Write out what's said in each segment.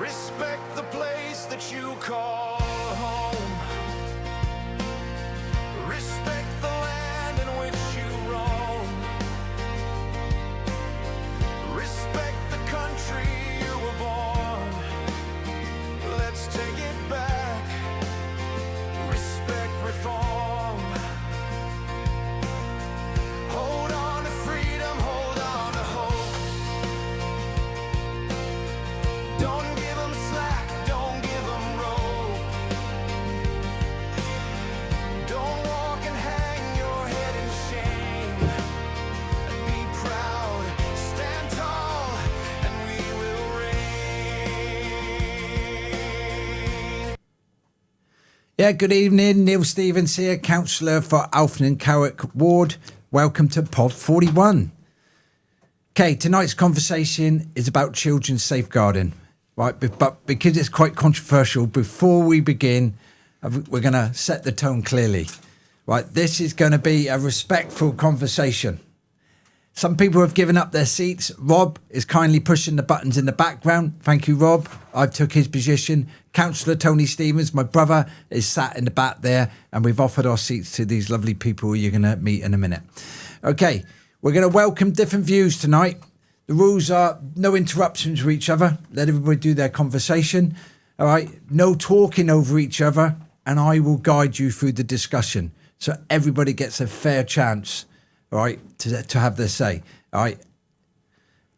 Respect the place that you call home. Respect the land in which you roam. Respect the country you were born. Let's take it back. Respect reform. Hold on to freedom, hold on to hope. Don't give them slack, don't give them rope. Don't walk and hang your head in shame. Be proud, stand tall, and we will reign. Yeah, good evening. Neil Stevens here, councillor for Alfton and Carrick Ward. Welcome to Pod 41. Okay, tonight's conversation is about children's safeguarding, right? But because it's quite controversial, before we begin, we're going to set the tone clearly, right? This is going to be a respectful conversation. Some people have given up their seats. Rob is kindly pushing the buttons in the background. Thank you, Rob. I've took his position. Councillor Tony Stevens, my brother, is sat in the back there, and we've offered our seats to these lovely people you're going to meet in a minute. Okay, we're going to welcome different views tonight. The rules are no interruptions with each other. Let everybody do their conversation. All right, no talking over each other, and I will guide you through the discussion so everybody gets a fair chance. All right, to have their say. All right.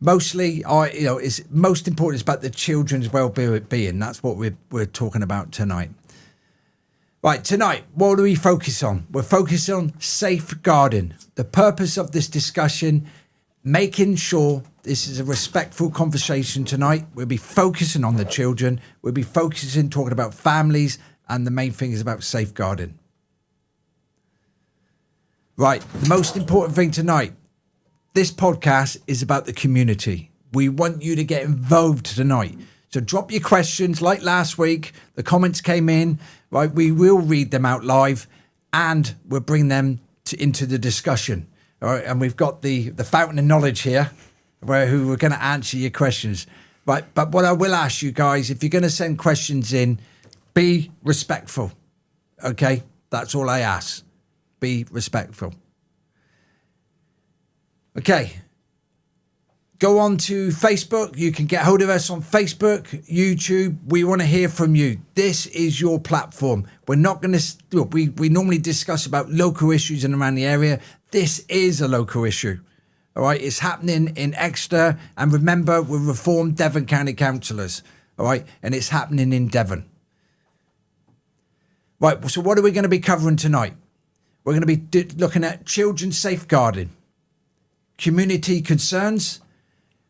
Mostly, it's most important is about the children's well-being. That's what we're talking about tonight. Right, tonight, what do we focus on? We're focused on safeguarding. The purpose of this discussion, making sure this is a respectful conversation tonight. We'll be focusing on the children. We'll be focusing, talking about families, and the main thing is about safeguarding. Right, the most important thing tonight, this podcast is about the community. We want you to get involved tonight. So drop your questions like last week. The comments came in, right? We will read them out live and we'll bring them into the discussion. All right, and we've got the fountain of knowledge here who are going to answer your questions. Right, but what I will ask you guys, if you're going to send questions in, be respectful. Okay, that's all I ask. Be respectful. Okay. Go on to Facebook. You can get hold of us on Facebook, YouTube. We want to hear from you. This is your platform. We're not going to... We normally discuss about local issues in and around the area. This is a local issue. All right? It's happening in Exeter. And remember, we're reformed Devon County councillors. All right? And it's happening in Devon. Right. So what are we going to be covering tonight? We're going to be looking at children's safeguarding, community concerns,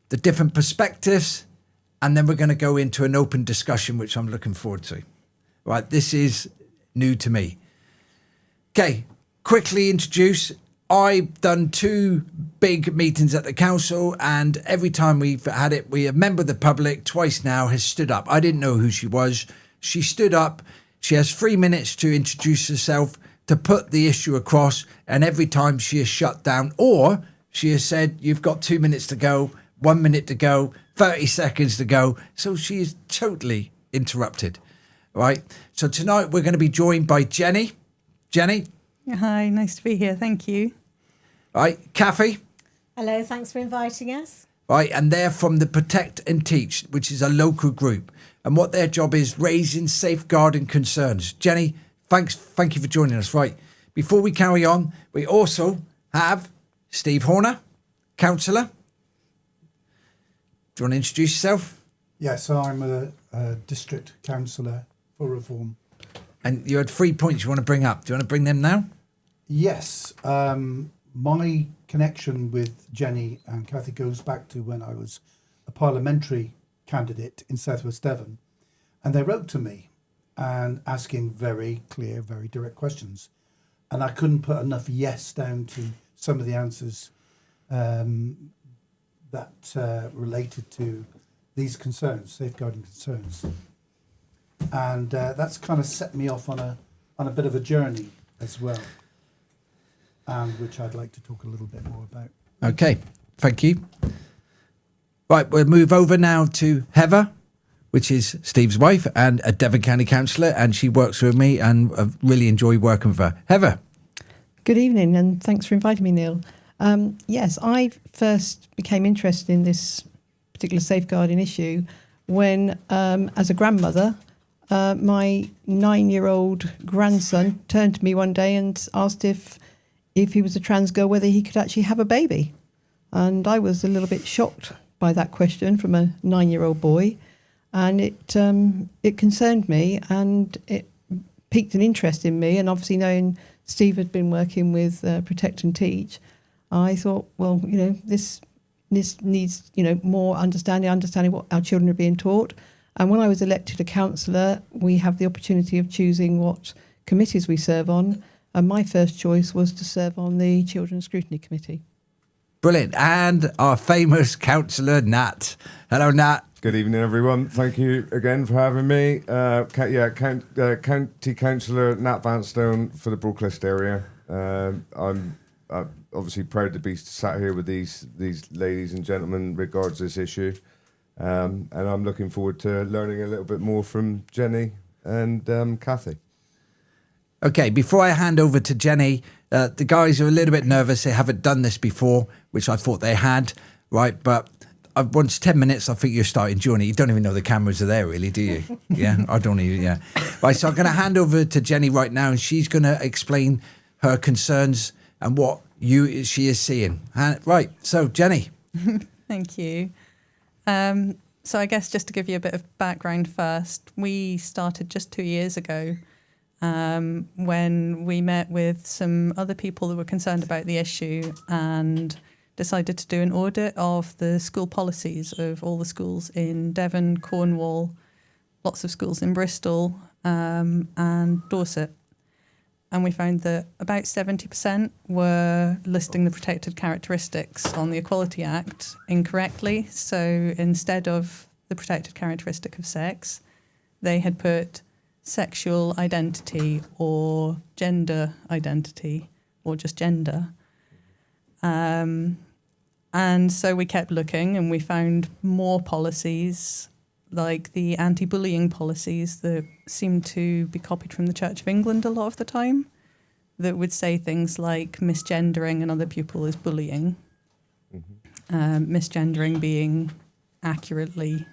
the different perspectives, and then we're going to go into an open discussion, which I'm looking forward to. Right, this is new to me. Okay, quickly introduce. I've done 2 big meetings at the council, and every time we've had it, a member of the public twice now has stood up. I didn't know who she was. She stood up. She has 3 minutes to introduce herself, to put the issue across, and every time she is shut down, or she has said, you've got 2 minutes to go, 1 minute to go, 30 seconds to go. So she is totally interrupted. All right. So tonight we're going to be joined by Jenny. Jenny. Hi, nice to be here. Thank you. All right. Kathy. Hello, thanks for inviting us. Right. And they're from the Protect and Teach, which is a local group. And what their job is, raising safeguarding concerns. Jenny, thank you for joining us. Right. Before we carry on, we also have Steve Horner, councillor. Do you want to introduce yourself? Yes, so I'm a district councillor for reform. And you had 3 points you want to bring up. Do you want to bring them now? Yes. My connection with Jenny and Kathy goes back to when I was a parliamentary candidate in Southwest Devon. And they wrote to me and asking very clear, very direct questions. And I couldn't put enough yes down to some of the answers that related to these concerns, safeguarding concerns. And that's kind of set me off on a bit of a journey as well, and which I'd like to talk a little bit more about. Okay, thank you. Right, we'll move over now to Heather. which is Steve's wife and a Devon County councillor, and she works with me, and I've really enjoyed working with her. Heather. Good evening, and thanks for inviting me, Neil. Yes, I first became interested in this particular safeguarding issue when, as a grandmother, my 9-year-old grandson turned to me one day and asked if he was a trans girl, whether he could actually have a baby. And I was a little bit shocked by that question from a 9-year-old boy. And it concerned me, and it piqued an interest in me. And obviously knowing Steve had been working with Protect and Teach, I thought, well, this needs, more understanding what our children are being taught. And when I was elected a councillor, we have the opportunity of choosing what committees we serve on. And my first choice was to serve on the Children's Scrutiny Committee. Brilliant. And our famous councillor, Nat. Hello, Nat. Good evening, everyone. Thank you again for having me. County Councillor Nat Vanstone for the Brookcliffe area. I'm obviously proud to be sat here with these ladies and gentlemen regards this issue. And I'm looking forward to learning a little bit more from Jenny and Kathy. Okay, before I hand over to Jenny, the guys are a little bit nervous. They haven't done this before, which I thought they had, right? But once 10 minutes, I think you're starting journey. You don't even know the cameras are there, really, do you? Yeah, I don't even, yeah. Right, so I'm going to hand over to Jenny right now, and she's going to explain her concerns and what she is seeing. Right, so Jenny. Thank you. So I guess just to give you a bit of background first, we started just 2 years ago when we met with some other people that were concerned about the issue and decided to do an audit of the school policies of all the schools in Devon, Cornwall, lots of schools in Bristol and Dorset. And we found that about 70% were listing the protected characteristics on the Equality Act incorrectly. So instead of the protected characteristic of sex, they had put sexual identity or gender identity or just gender. And so we kept looking, and we found more policies like the anti-bullying policies that seem to be copied from the Church of England a lot of the time, that would say things like misgendering another pupil is bullying. Misgendering being accurately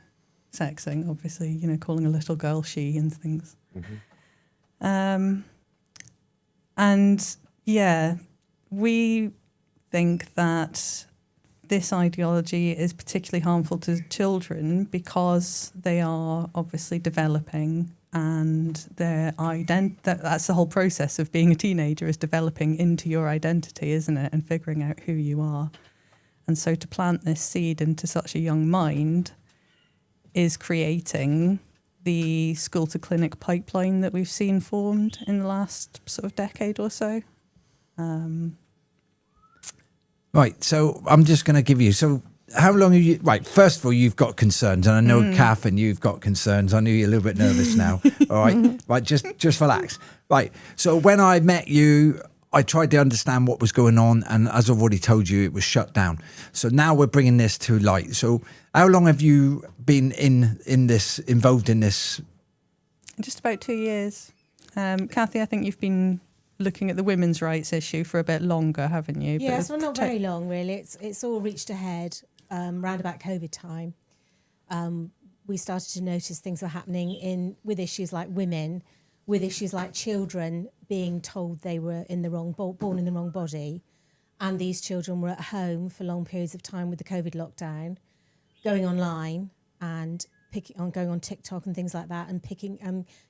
sexing, obviously, calling a little girl she and things. And yeah, we think that this ideology is particularly harmful to children because they are obviously developing, and that's the whole process of being a teenager, is developing into your identity, isn't it? And figuring out who you are. And so to plant this seed into such a young mind is creating the school to clinic pipeline that we've seen formed in the last sort of decade or so. Right, so I'm just going to give you, so how long have you, right, first of all, you've got concerns, and I know, Kath, and you've got concerns. I know you're a little bit nervous now, all right? Right, just relax. Right, so when I met you, I tried to understand what was going on, and as I've already told you, it was shut down. So now we're bringing this to light. So how long have you been involved in this? Just about 2 years. Kathy, I think you've been looking at the women's rights issue for a bit longer, haven't you? Yes, well, not very long, really. It's all reached a head round about COVID time. We started to notice things were happening with issues like women, with issues like children being told they were born in the wrong body, and these children were at home for long periods of time with the COVID lockdown, going online and going on TikTok and things like that, and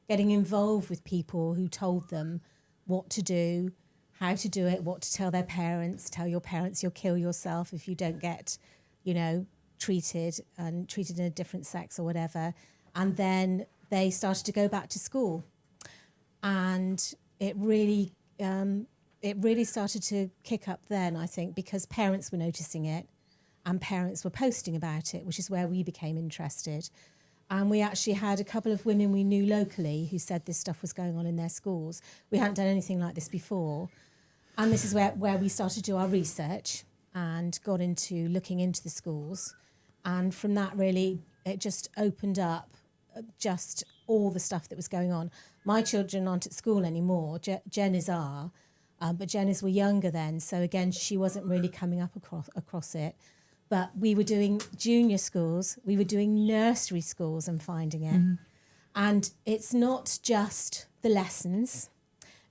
getting involved with people who told them what to do, how to do it, what to tell their parents. Tell your parents you'll kill yourself if you don't get, treated in a different sex or whatever. And then they started to go back to school, and it really started to kick up then, I think, because parents were noticing it and parents were posting about it, which is where we became interested. And we actually had a couple of women we knew locally who said this stuff was going on in their schools. We hadn't done anything like this before. And this is where we started to do our research and got into looking into the schools. And from that, really, it just opened up just all the stuff that was going on. My children aren't at school anymore. Jenny's are, but Jenny's were younger then. So again, she wasn't really coming up across it. But we were doing junior schools, we were doing nursery schools and finding it. And it's not just the lessons,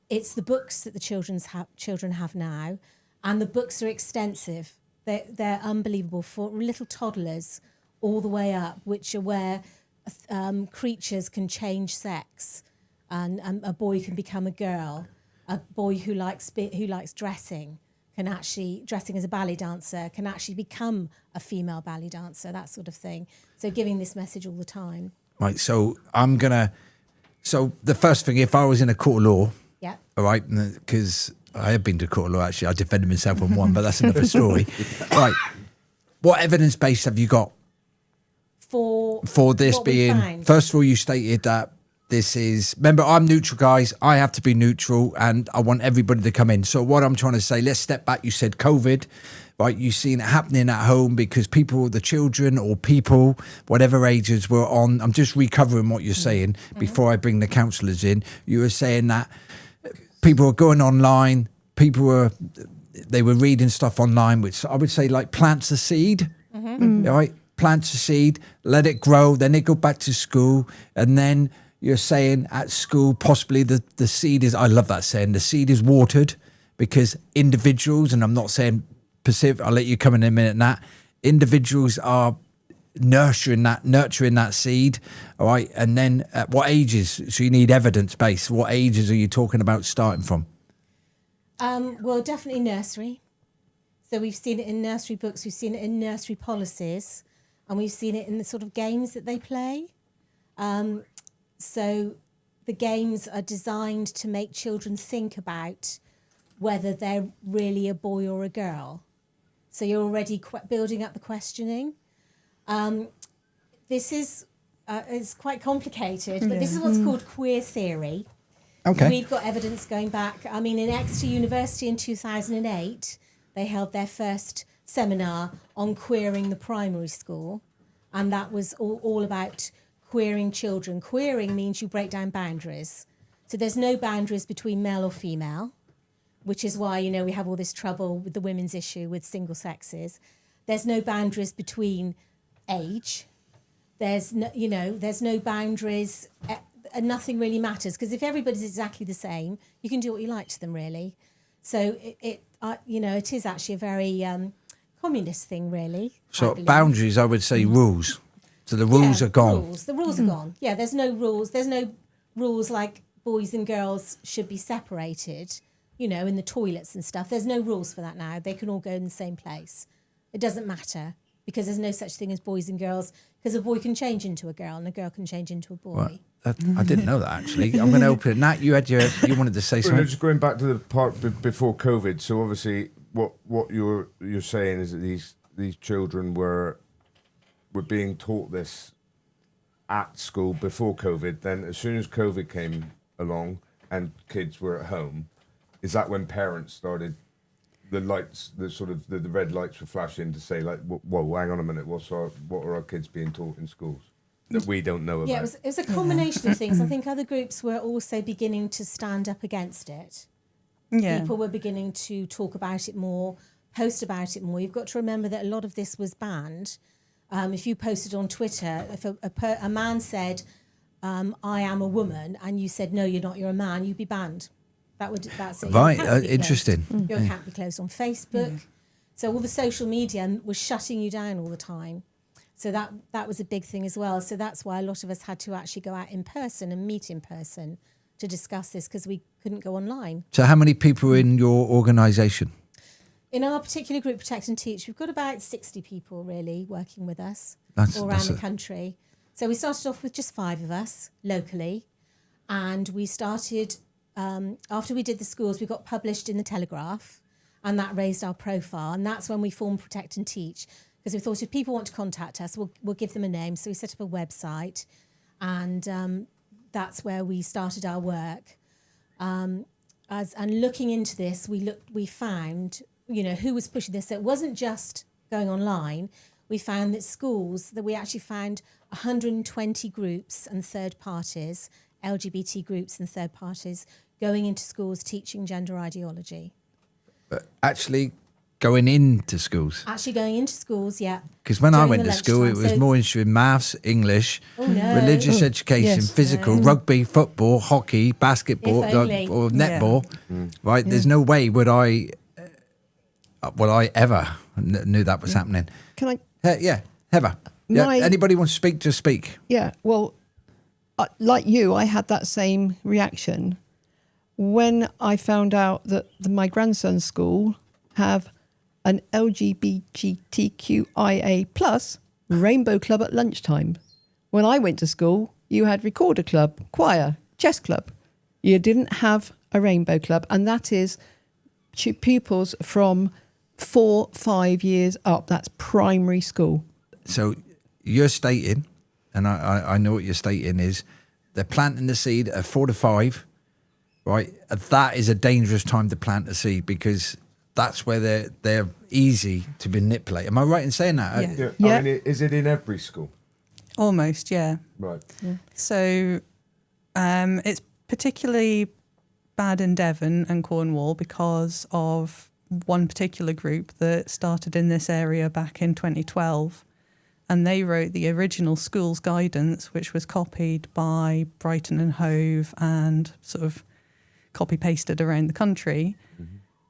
it's the books that the children have now. And the books are extensive. They're unbelievable, for little toddlers all the way up, which are where creatures can change sex. And a boy can become a girl. A boy who likes dressing can actually, dressing as a ballet dancer, can actually become a female ballet dancer, that sort of thing. So giving this message all the time. Right, so so the first thing, if I was in a court of law, Yeah. all right, because I have been to court of law, actually, I defended myself on one, but that's another story. Right, what evidence base have you got For this what we being, found. first of all, you stated that this is, remember, I'm neutral, guys. I have to be neutral and I want everybody to come in. So what I'm trying to say, let's step back. You said COVID, right? You've seen it happening at home because people, the children or people, whatever ages were on. I'm just recovering what you're saying before I bring the counsellors in. You were saying that people were going online. They were reading stuff online, which I would say like plants a seed, right? Plants a seed, let it grow, then they go back to school, and then you're saying at school possibly the seed is, I love that saying, the seed is watered because individuals, and I'm not saying Pacific, I'll let you come in a minute, Nat, individuals are nurturing that seed, all right? And then at what ages? So you need evidence base. What ages are you talking about starting from? Well, definitely nursery. So we've seen it in nursery books, we've seen it in nursery policies, and we've seen it in the sort of games that they play. So the games are designed to make children think about whether they're really a boy or a girl. So you're already building up the questioning. This is it's quite complicated, but this is what's called queer theory. Okay. We've got evidence going back. I mean, in Exeter University in 2008, they held their first seminar on queering the primary school, and that was all about queering children. Queering means you break down boundaries. So there's no boundaries between male or female, which is why, we have all this trouble with the women's issue with single sexes. There's no boundaries between age. There's no boundaries. Nothing really matters, because if everybody's exactly the same, you can do what you like to them, really. So it is actually a very communist thing, really. So boundaries, I would say rules. So the rules are gone. The rules are gone. Yeah, there's no rules. There's no rules like boys and girls should be separated, in the toilets and stuff. There's no rules for that now. They can all go in the same place. It doesn't matter, because there's no such thing as boys and girls, because a boy can change into a girl and a girl can change into a boy. Right. I didn't know that, actually. I'm going to open it. Nat, you wanted to say Well, something? just going back to the part before COVID. So obviously, what you're saying is that these children were being taught this at school before COVID. Then, as soon as COVID came along and kids were at home, is that when parents started? The lights, the red lights were flashing to say, like, whoa, hang on a minute, what are our kids being taught in schools that we don't know about? Yeah, it was a combination of things. I think other groups were also beginning to stand up against it. Yeah. People were beginning to talk about it more, post about it more. You've got to remember that a lot of this was banned. If you posted on Twitter, if a man said, I am a woman, and you said, no, you're not, you're a man, you'd be banned. That's it. Right, Your account would be interesting. closed. Your account would be closed on Facebook. So all the social media was shutting you down all the time. So that was a big thing as well. So that's why a lot of us had to actually go out in person and meet in person to discuss this, because we couldn't go online. So how many people are in your organisation? In our particular group, Protect and Teach, we've got about 60 people really working with us all around the country. So we started off with just 5 of us locally, and we started, after we did the schools, we got published in the Telegraph, and that raised our profile, and that's when we formed Protect and Teach, because we thought if people want to contact us, we'll give them a name. So we set up a website, and that's where we started our work. And looking into this, we found, who was pushing this. So it wasn't just going online. we found that we actually found 120 groups and third parties, LGBT groups and third parties, going into schools teaching gender ideology. Actually going into schools. Actually going into schools, yeah. Because when I during went the to school, it lunchtime. was So- more interested in maths, English, Oh, no. religious education, yes. physical, rugby, football, hockey, basketball, If only. or netball. Right? There's no way would I ever knew that was happening. Can I? Yeah, Heather. Yeah, My- anybody wants to speak, just speak. Yeah. Well, like you, I had that same reaction when I found out that my grandson's school have an LGBTQIA plus rainbow club at lunchtime. When I went to school, you had recorder club, choir, chess club. You didn't have a rainbow club, and that is pupils from 4-5 years up. That's primary school. So you're stating, and I know what you're stating is, they're planting the seed at 4 to 5, right? That is a dangerous time to plant a seed because that's where they're easy to manipulate. Am I right in saying that? Yeah. Yeah. I mean, is it in every school? Almost, yeah. Right. So it's particularly bad in Devon and Cornwall because of one particular group that started in this area back in 2012. And they wrote the original school's guidance, which was copied by Brighton and Hove and sort of copy-pasted around the country,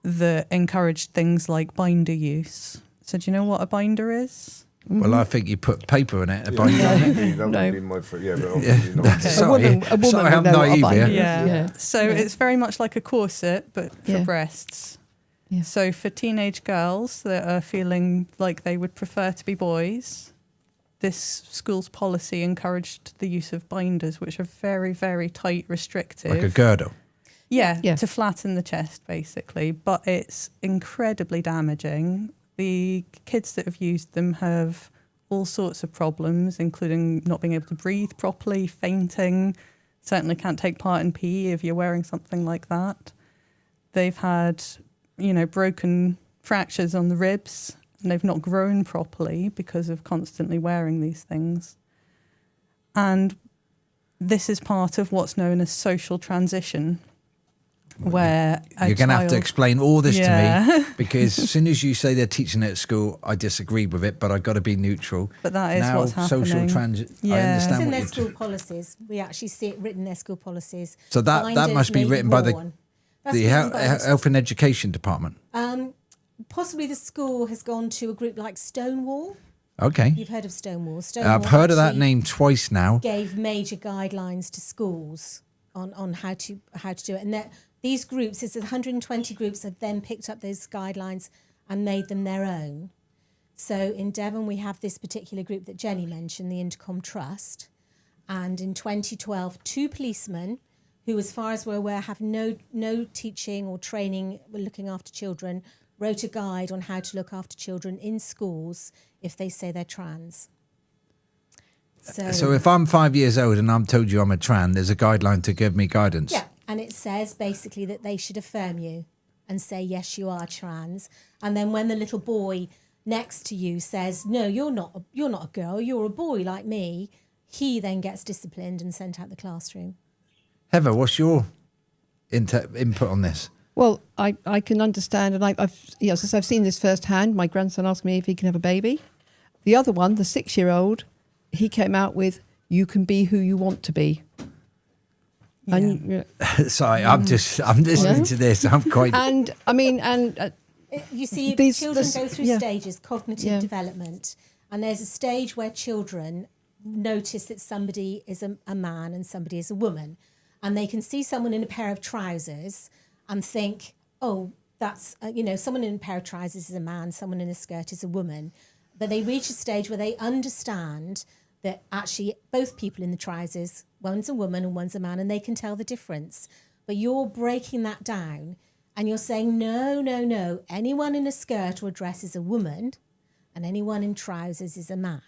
that encouraged things like binder use. So do you know what a binder is? Well, I think you put paper in it. Yeah, bind it on it. that No. would be my yeah, but obviously not. Sorry. A woman Sorry, would I'm know what a naive binder here. is. Yeah. Yeah. So it's very much like a corset, but for Yeah. breasts. Yeah. So for teenage girls that are feeling like they would prefer to be boys, this school's policy encouraged the use of binders, which are very, very tight, restrictive. Like a girdle. Yeah, Yeah. to flatten the chest, basically. But it's incredibly damaging. The kids that have used them have all sorts of problems, including not being able to breathe properly, fainting, certainly can't take part in PE if you're wearing something like that. They've had, broken fractures on the ribs, and they've not grown properly because of constantly wearing these things. And this is part of what's known as social transition, where You're going to have to explain all this to Yeah. me because as soon as you say they're teaching it at school, I disagree with it, but I've got to be neutral. But that is now, what's happening. social transit. I Yeah. It's understand in what their you're school policies. We actually see it written in their school policies. So that Binders must be may written by worn. That's the written by Health and Education Department. Possibly the school has gone to a group like Stonewall. Okay. You've heard of Stonewall. Stonewall I've heard of that actually name twice now. Gave major guidelines to schools on how to do it, and that these groups, it's 120 groups, have then picked up those guidelines and made them their own. So in Devon, we have this particular group that Jenny mentioned, the Intercom Trust, and in 2012, 2 policemen who, as far as we're aware, have no teaching or training looking after children, wrote a guide on how to look after children in schools if they say they're trans. So if I'm 5 years old and I'm told you I'm a tran, there's a guideline to give me guidance. Yeah, and it says basically that they should affirm you and say, yes, you are trans. And then when the little boy next to you says, no, you're not a girl, you're a boy like me, he then gets disciplined and sent out the classroom. Heather, what's your input on this? Well, I can understand, and I've seen this firsthand. My grandson asked me if he can have a baby. The other one, the 6-year-old, he came out with, "You can be who you want to be." Yeah. And Sorry, I'm listening to this. I'm quite. and I mean, and You see, These- children this- go through yeah. stages, cognitive Yeah. development, and there's a stage where children notice that somebody is a man and somebody is a woman, and they can see someone in a pair of trousers and think, oh, that's, someone in a pair of trousers is a man, someone in a skirt is a woman. But they reach a stage where they understand that actually both people in the trousers, one's a woman and one's a man, and they can tell the difference. But you're breaking that down and you're saying, no, anyone in a skirt or a dress is a woman and anyone in trousers is a man.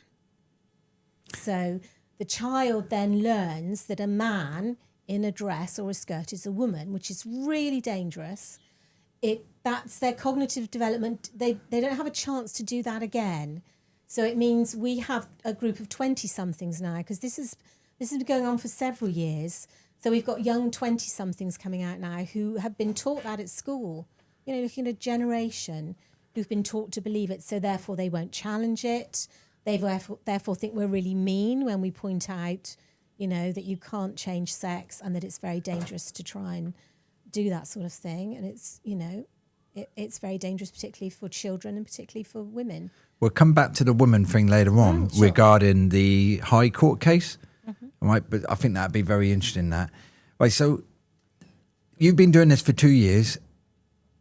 So the child then learns that a man in a dress or a skirt is a woman, which is really dangerous. That's their cognitive development. They don't have a chance to do that again. So it means we have a group of 20-somethings now, because this has been going on for several years. So we've got young 20-somethings coming out now who have been taught that at school, looking at a generation who've been taught to believe it, so therefore they won't challenge it. They therefore think we're really mean when we point out, that you can't change sex and that it's very dangerous to try and do that sort of thing. And it's, it's very dangerous, particularly for children and particularly for women. We'll come back to the woman thing later on regarding the High Court case. Right, but I think that'd be very interesting. That, right? So, you've been doing this for 2 years.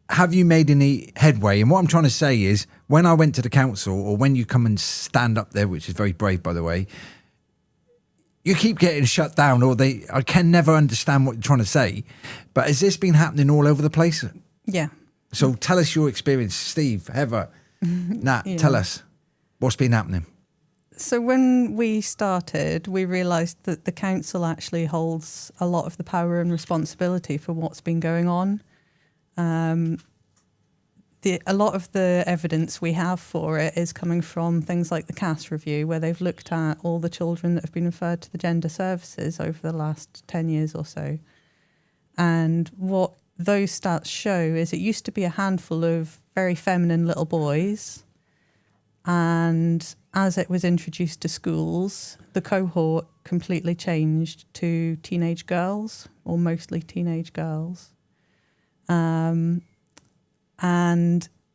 Have you made any headway? And what I'm trying to say is, when I went to the council, or when you come and stand up there, which is very brave, by the way, you keep getting shut down, or I can never understand what you're trying to say. But has this been happening all over the place? Yeah. So tell us your experience, Steve, Heather, Nat. Tell us what's been happening. So when we started, we realised that the council actually holds a lot of the power and responsibility for what's been going on. A lot of the evidence we have for it is coming from things like the CAS review, where they've looked at all the children that have been referred to the gender services over the last 10 years or so. And what those stats show is it used to be a handful of very feminine little boys, and as it was introduced to schools, the cohort completely changed to teenage girls, or mostly teenage girls. And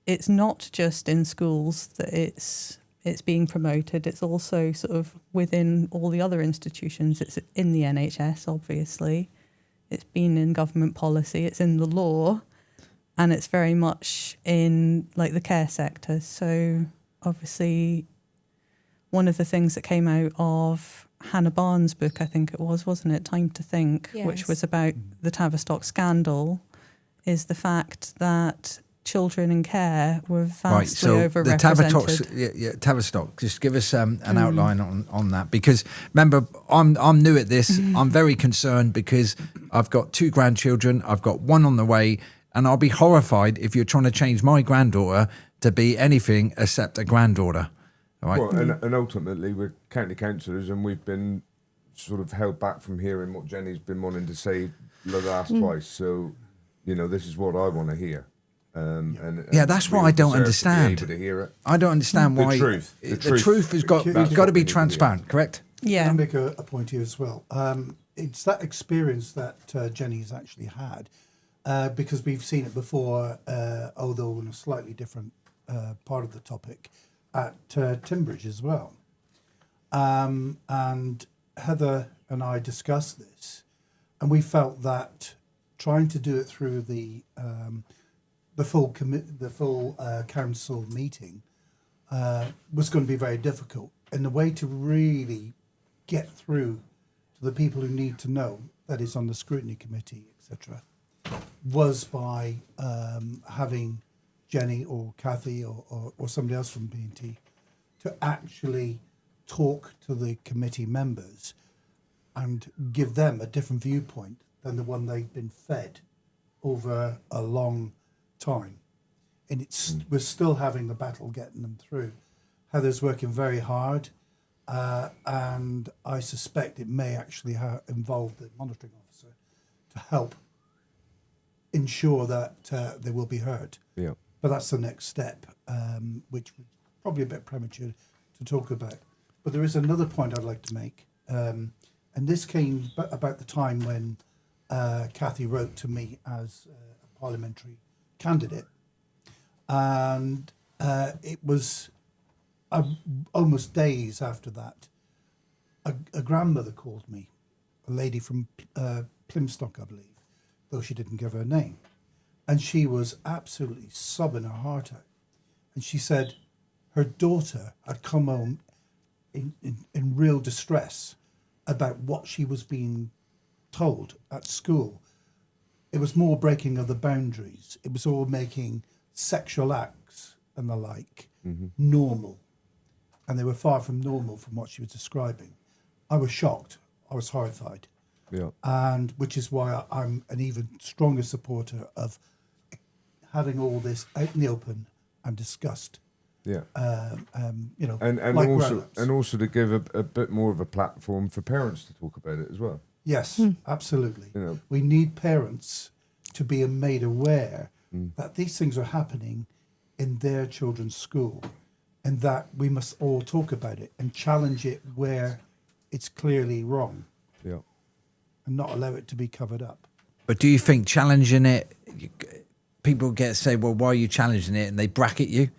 it's not just in schools that it's being promoted. It's also sort of within all the other institutions. It's in the NHS, obviously. It's been in government policy. It's in the law, and it's very much in like the care sector. So obviously, one of the things that came out of Hannah Barnes' book, I think it was, wasn't it, Time to Think, Yes. which was about the Tavistock scandal, is the fact that children in care were vastly overrepresented. Tavistock. Just give us an outline on that, because remember, I'm new at this. I'm very concerned because I've got 2 grandchildren. I've got 1 on the way, and I'll be horrified if you're trying to change my granddaughter to be anything except a granddaughter. All right. Well, and ultimately we're county councillors, and we've been sort of held back from hearing what Jenny's been wanting to say the last twice. So, this is what I want to hear. And that's what I don't understand. To hear it. I don't understand why The truth has got to be transparent, correct? Yeah. Can I make a point here as well? It's that experience that Jenny's actually had, because we've seen it before, although in a slightly different part of the topic, at Timbridge as well. And Heather and I discussed this, and we felt that trying to do it through the full council meeting was going to be very difficult. And the way to really get through to the people who need to know, that is on the scrutiny committee, etc., was by having Jenny or Kathy or somebody else from B&T to actually talk to the committee members and give them a different viewpoint than the one they've been fed over a long time. And we're still having the battle getting them through. Heather's working very hard, and I suspect it may actually involve the monitoring officer to help ensure that they will be heard. Yeah. But that's the next step, which was probably a bit premature to talk about. But there is another point I'd like to make, and this came about the time when Kathy wrote to me as a parliamentary candidate, and it was almost days after that, a grandmother called me, a lady from Plymstock, I believe, though she didn't give her name. And she was absolutely sobbing her heart out. And she said her daughter had come home in real distress about what she was being told at school. It was more breaking of the boundaries. It was all making sexual acts and the like normal. And they were far from normal from what she was describing. I was shocked. I was horrified. Yeah. And which is why I'm an even stronger supporter of having all this out in the open and discussed. Yeah. And And also grown-ups. to give a bit more of a platform for parents to talk about it as well. Yes, absolutely. You know. We need parents to be made aware that these things are happening in their children's school, and that we must all talk about it and challenge it where it's clearly wrong, Yeah. and not allow it to be covered up. But do you think challenging it, people say, well, why are you challenging it? And they bracket you.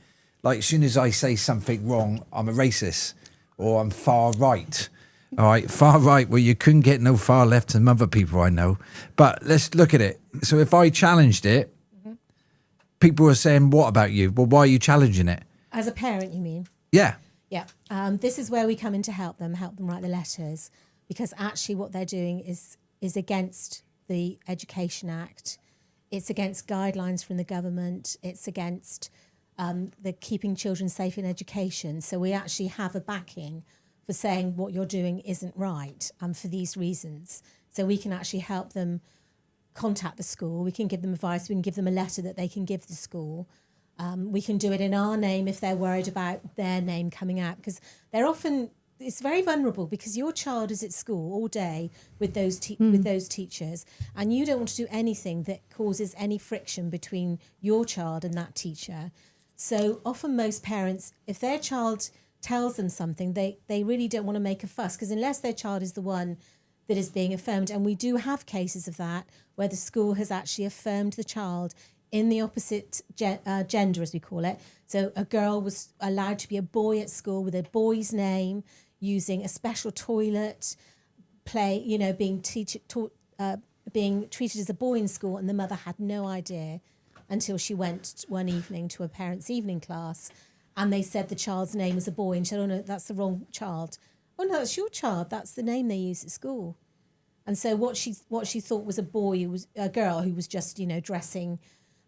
Like, as soon as I say something wrong, I'm a racist or I'm far right. All right, far right, well, you couldn't get no far left than other people I know. But let's look at it. So if I challenged it, people are saying, what about you? Well, why are you challenging it? As a parent, you mean? Yeah. Yeah. This is where we come in to help them write the letters, because actually what they're doing is against the Education Act. It's against guidelines from the government. It's against the keeping children safe in education. So we actually have a backing for saying what you're doing isn't right, for these reasons. So we can actually help them contact the school. We can give them advice. We can give them a letter that they can give the school. We can do it in our name if they're worried about their name coming out, because they're often, it's very vulnerable, because your child is at school all day with those with those teachers, and you don't want to do anything that causes any friction between your child and that teacher. So often most parents, if their child tells them something, they really don't want to make a fuss, because unless their child is the one that is being affirmed, and we do have cases of that where the school has actually affirmed the child in the opposite gender, as we call it. So a girl was allowed to be a boy at school with a boy's name, using a special toilet, being treated as a boy in school, and the mother had no idea until she went one evening to a parents' evening class, and they said the child's name was a boy, and she said, oh no, that's the wrong child. Oh no, it's your child. That's the name they use at school. And so what she thought was a boy, who was a girl who was just, dressing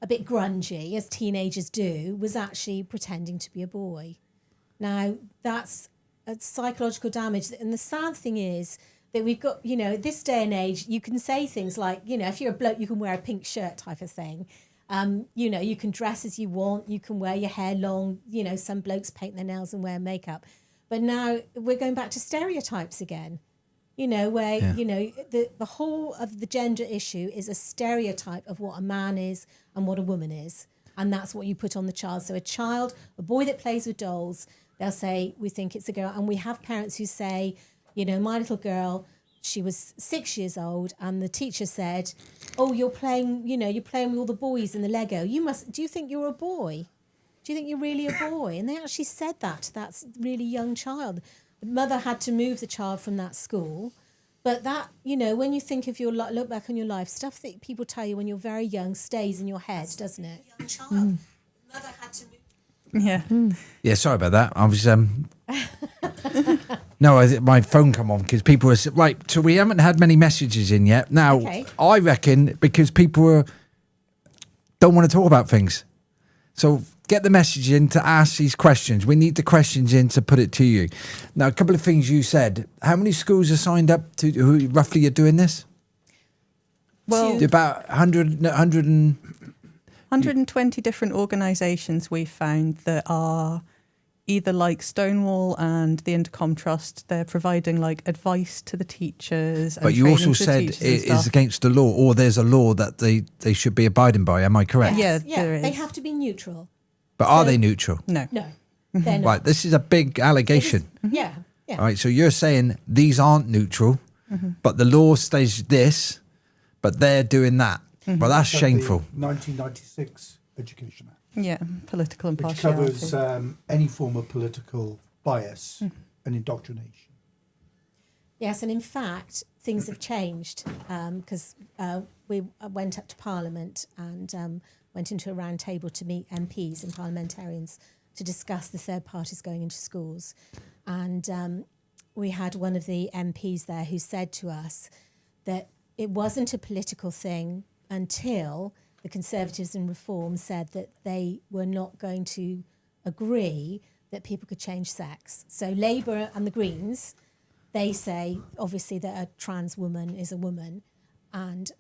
a bit grungy, as teenagers do, was actually pretending to be a boy. Now, that's a psychological damage. And the sad thing is that we've got, this day and age, you can say things like, if you're a bloke, you can wear a pink shirt type of thing. You can dress as you want. You can wear your hair long. Some blokes paint their nails and wear makeup. But now we're going back to stereotypes again, the whole of the gender issue is a stereotype of what a man is and what a woman is. And that's what you put on the child. So a boy that plays with dolls, they'll say, we think it's a girl. And we have parents who say, my little girl, she was 6 years old, and the teacher said, oh, you're playing with all the boys in the Lego. Do you think you're a boy? Do you think you're really a boy? And they actually said that to that really young child. The mother had to move the child from that school. But that, when you think of look back on your life, stuff that people tell you when you're very young stays in your head, doesn't it? Young child. Mother had to move. Yeah. Yeah, sorry about that. I was no, my phone come on because people were right. So we haven't had many messages in yet. Now, Okay. I reckon because people don't want to talk about things. So get the message in to ask these questions. We need the questions in to put it to you. Now, a couple of things you said. How many schools are signed up to who roughly are doing this? Well, About 100 and 120 different organisations we've found that are either like Stonewall and the Intercom Trust. They're providing like advice to the teachers. And but you training also to the said teachers it and stuff. is against the law, or there's a law that they should be abiding by. Am I correct? Yeah, Yeah, there they is. have to be neutral. But are So- they neutral? No. No, they're not. Right, this is a big allegation. Yeah, yeah. All right, so you're saying these aren't neutral, but the law says this, but they're doing that. Well, that's So shameful. The 1996 Education Act, Yeah, political which impartiality. covers any form of political bias and indoctrination. Yes, and in fact, things have changed because we went up to Parliament and went into a round table to meet MPs and parliamentarians to discuss the third parties going into schools. And we had one of the MPs there who said to us that it wasn't a political thing until the Conservatives and Reform said that they were not going to agree that people could change sex. So Labour and the Greens, they say, obviously, that a trans woman is a woman, and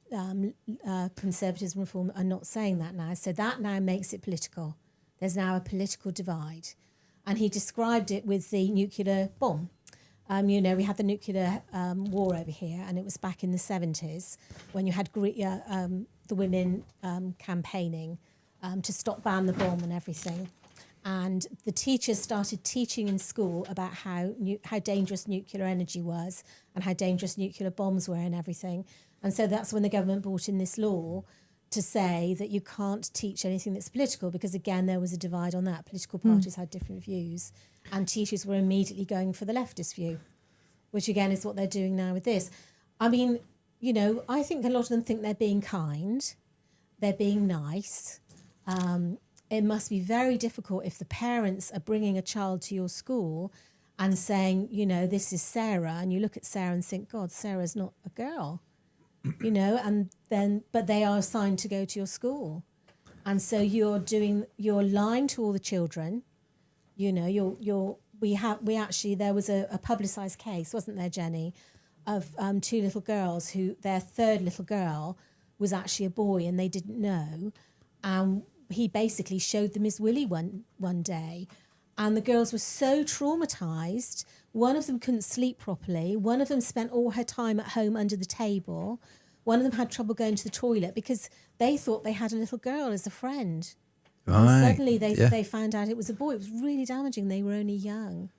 Conservatives and Reform are not saying that now. So that now makes it political. There's now a political divide. and he described it with the nuclear bomb. We had the nuclear war over here, and it was back in the 70s when you had the women campaigning to ban the bomb and everything. And the teachers started teaching in school about how dangerous nuclear energy was and how dangerous nuclear bombs were and everything. And so that's when the government brought in this law to say that you can't teach anything that's political, because, again, there was a divide on that. Political parties had different views, and teachers were immediately going for the leftist view, which, again, is what they're doing now with this. I mean, I think a lot of them think they're being kind, they're being nice. It must be very difficult if the parents are bringing a child to your school and saying, this is Sarah, and you look at Sarah and think, God, Sarah's not a girl, but they are assigned to go to your school. And so you're lying to all the children. There was a publicised case, wasn't there, Jenny, of two little girls who their third little girl was actually a boy and they didn't know. He basically showed them his willy one day, and the girls were so traumatised. One of them couldn't sleep properly. One of them spent all her time at home under the table. One of them had trouble going to the toilet because they thought they had a little girl as a friend. Right. And suddenly they found out it was a boy. It was really damaging. They were only young.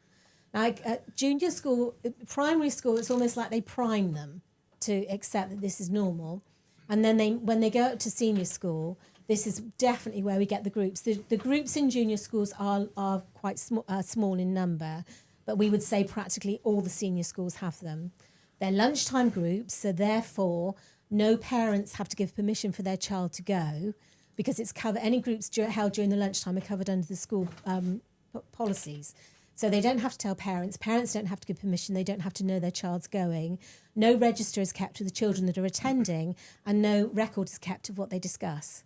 Like at junior school, primary school, it's almost like they prime them to accept that this is normal. And then when they go up to senior school, this is definitely where we get the groups. The groups in junior schools are quite small in number, but we would say practically all the senior schools have them. They're lunchtime groups, so therefore no parents have to give permission for their child to go, because it's covered. Any groups held during the lunchtime are covered under the school policies. So they don't have to tell parents. Parents don't have to give permission. They don't have to know their child's going. No register is kept of the children that are attending, and no record is kept of what they discuss.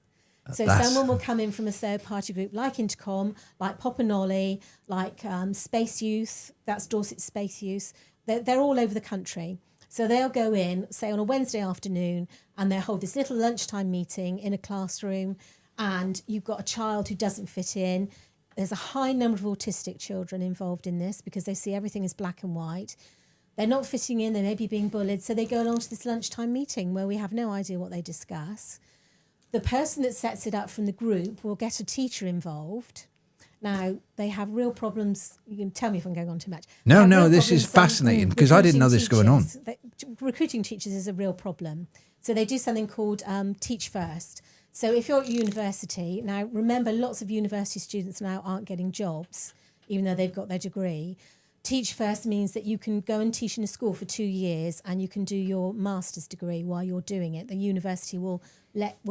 So someone will come in from a third-party group like Intercom, like Pop and Ollie, like Space Youth, that's Dorset Space Youth. They're all over the country. So they'll go in, say, on a Wednesday afternoon, and they'll hold this little lunchtime meeting in a classroom, and you've got a child who doesn't fit in. There's a high number of autistic children involved in this because they see everything as black and white. They're not fitting in, they may be being bullied, so they go along to this lunchtime meeting where we have no idea what they discuss. The person that sets it up from the group will get a teacher involved. Now, they have real problems. You can tell me if I'm going on too much. No, this is fascinating because I didn't know this was going on. Recruiting teachers is a real problem. So they do something called Teach First. So if you're at university, now remember, lots of university students now aren't getting jobs, even though they've got their degree. Teach First means that you can go and teach in a school for 2 years and you can do your master's degree while you're doing it. The university will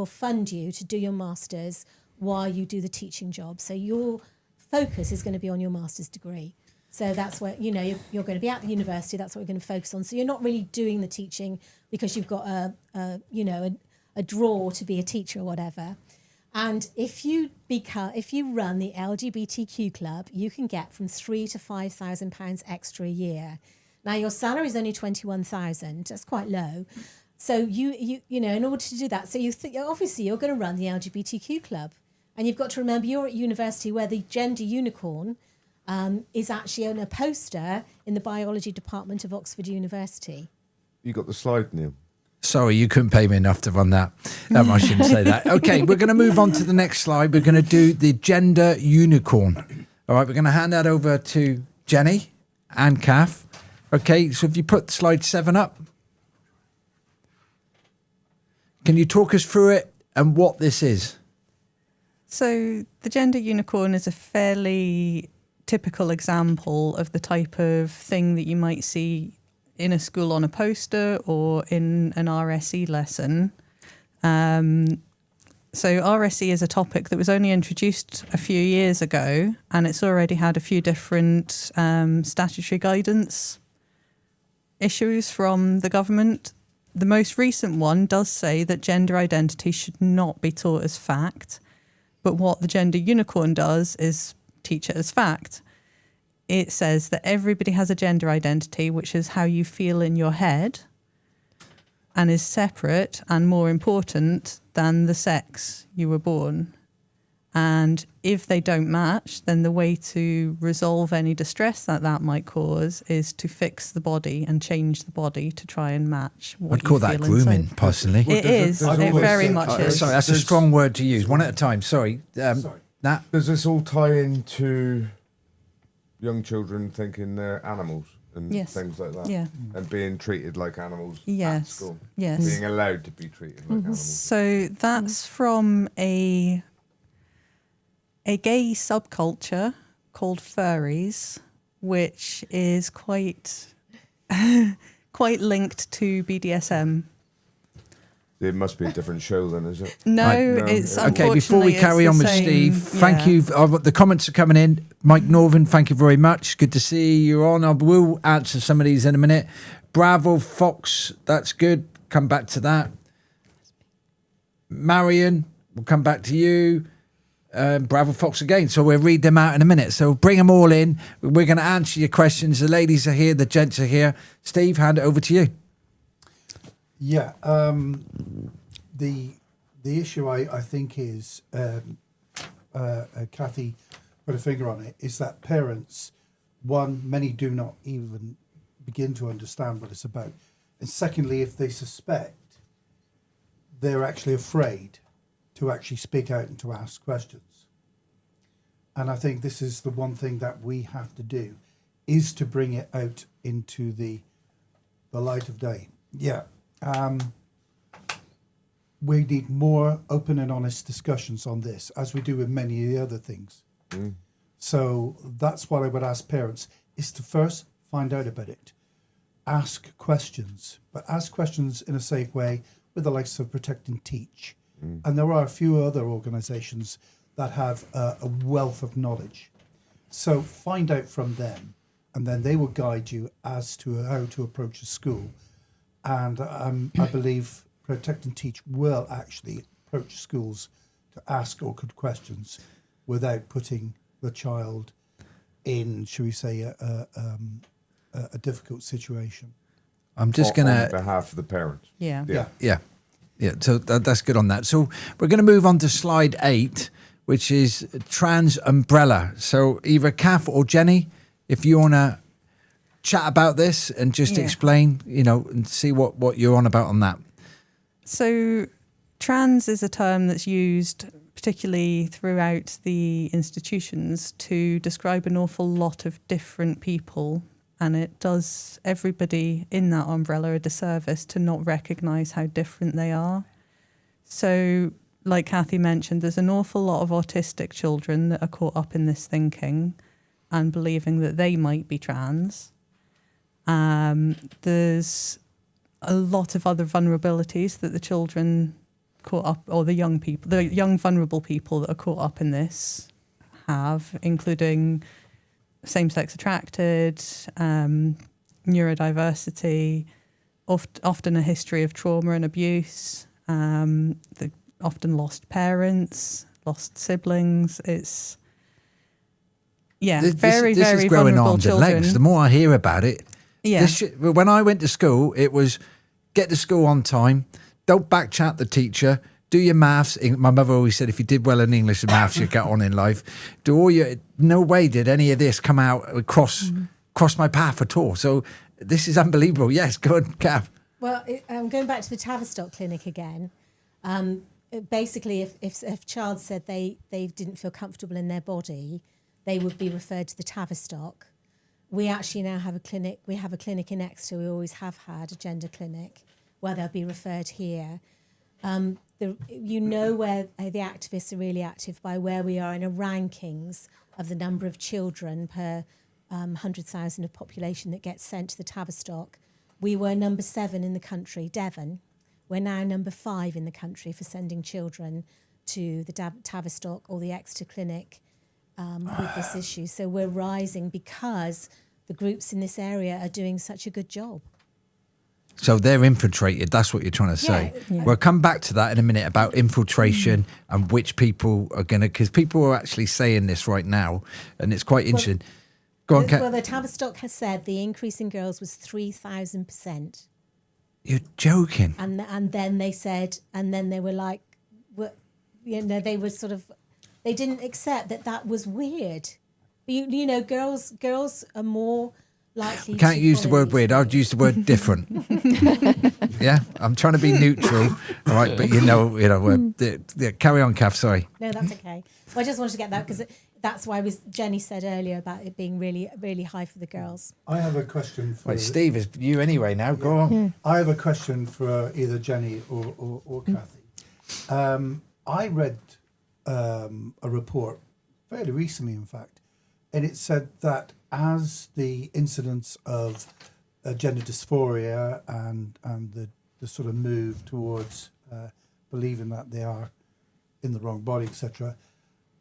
fund you to do your master's while you do the teaching job. So your focus is going to be on your master's degree. So that's where, you're going to be at the university, that's what you're going to focus on. So you're not really doing the teaching because you've got a draw to be a teacher or whatever. And if you run the LGBTQ club, you can get from £3,000 to £5,000 extra a year. Now your salary is only £21,000. That's quite low. So you in order to do that, so obviously you're going to run the LGBTQ club, and you've got to remember you're at university where the gender unicorn is actually on a poster in the biology department of Oxford University. You got the slide, Neil? Sorry, you couldn't pay me enough to run that. I shouldn't say that. Okay, we're going to move on to the next slide. We're going to do the gender unicorn. All right, we're going to hand that over to Jenny and Kath. Okay, so if you put slide 7 up. Can you talk us through it and what this is? So the gender unicorn is a fairly typical example of the type of thing that you might see in a school on a poster or in an RSE lesson. So RSE is a topic that was only introduced a few years ago, and it's already had a few different statutory guidance issues from the government. The most recent one does say that gender identity should not be taught as fact, but what the gender unicorn does is teach it as fact. It says that everybody has a gender identity, which is how you feel in your head, and is separate and more important than the sex you were born. And if they don't match, then the way to resolve any distress that might cause is to fix the body and change the body to try and match what I'd call that grooming, inside. personally. It is. there's It always very a- much Oh, is. Sorry, that's a There's- strong word to use. One at a time. Sorry. Sorry. Nat? Does this all tie into young children thinking they're animals and Yes. things like that? Yeah. And being treated like animals at Yes. school? Yes. Being allowed to be treated like animals? So that's from a gay subculture called furries, which is quite linked to BDSM. It must be a different show then, is it? No, Right, no. it's Okay, before we unfortunately, carry it's on the with same- Steve, thank yeah. you. The comments are coming in. Mike Northern, thank you very much. Good to see you on. I will answer some of these in a minute. Bravo Fox, that's good. Come back to that. Marion, we'll come back to you. Bravo Fox again. So we'll read them out in a minute. So bring them all in. We're going to answer your questions. The ladies are here. The gents are here. Steve, hand it over to you. Yeah, the issue I think is Kathy put a finger on it, is that parents, one, many do not even begin to understand what it's about, and secondly, if they suspect, they're actually afraid to actually speak out and to ask questions. And I think this is the one thing that we have to do, is to bring it out into the light of day. Yeah. We need more open and honest discussions on this, as we do with many of the other things. So that's what I would ask parents, is to first find out about it. Ask questions, but ask questions in a safe way with the likes of Protect and Teach. And there are a few other organisations that have a wealth of knowledge. So find out from them, and then they will guide you as to how to approach a school. And I believe Protect and Teach will actually approach schools to ask awkward questions without putting the child in, shall we say, a difficult situation. I'm just On going to... behalf of the parents. Yeah. Yeah. Yeah, so that's good on that. So we're going to move on to slide 8, which is trans umbrella. So either Kath or Jenny, if you want to chat about this and just Yeah. explain, and see what you're on about on that. So trans is a term that's used particularly throughout the institutions to describe an awful lot of different people, and it does everybody in that umbrella a disservice to not recognise how different they are. So, like Kathy mentioned, there's an awful lot of autistic children that are caught up in this thinking and believing that they might be trans. There's a lot of other vulnerabilities that the children caught up, or the young vulnerable people that are caught up in this have, including same-sex attracted, neurodiversity, often a history of trauma and abuse, often lost parents, lost siblings. It's very is growing vulnerable arms children. and legs. The more I hear about it, Yeah. when I went to school, it was get to school on time, don't backchat the teacher, do your maths. My mother always said if you did well in English and maths, you'd get on in life. No way did any of this come out cross my path at all. So this is unbelievable. Yes, go on, Kath. Well, going back to the Tavistock clinic again, basically if a child said they didn't feel comfortable in their body, they would be referred to the Tavistock. We actually now have a clinic. We have a clinic in Exeter. We always have had a gender clinic where they'll be referred here. Where the activists are really active by where we are in a rankings of the number of children per 100,000 of population that gets sent to the Tavistock. We were number 7 in the country, Devon. We're now number 5 in the country for sending children to the Tavistock or the Exeter clinic with this issue. So we're rising because the groups in this area are doing such a good job. So they're infiltrated. That's what you're trying to say. Yeah. We'll come back to that in a minute about infiltration and which people are going to, because people are actually saying this right now, and it's quite interesting. Go on, Kath. Well, the Tavistock has said the increase in girls was 3,000%. You're joking. And then they said, and then they were like, they were sort of they didn't accept that was weird. But you know, girls are more likely. Can't to use the follow word these weird. I'd things. use the word different. Yeah, I'm trying to be neutral, all right? But carry on, Kath. Sorry. No, that's okay. Well, I just wanted to get that because that's why Jenny said earlier about it being really, really high for the girls. I have a question for Wait, Steve, it's you anyway now. Go on. I have a question for either Jenny or Kathy. I read a report fairly recently, in fact, and it said that as the incidence of gender dysphoria and the sort of move towards believing that they are in the wrong body, etc.,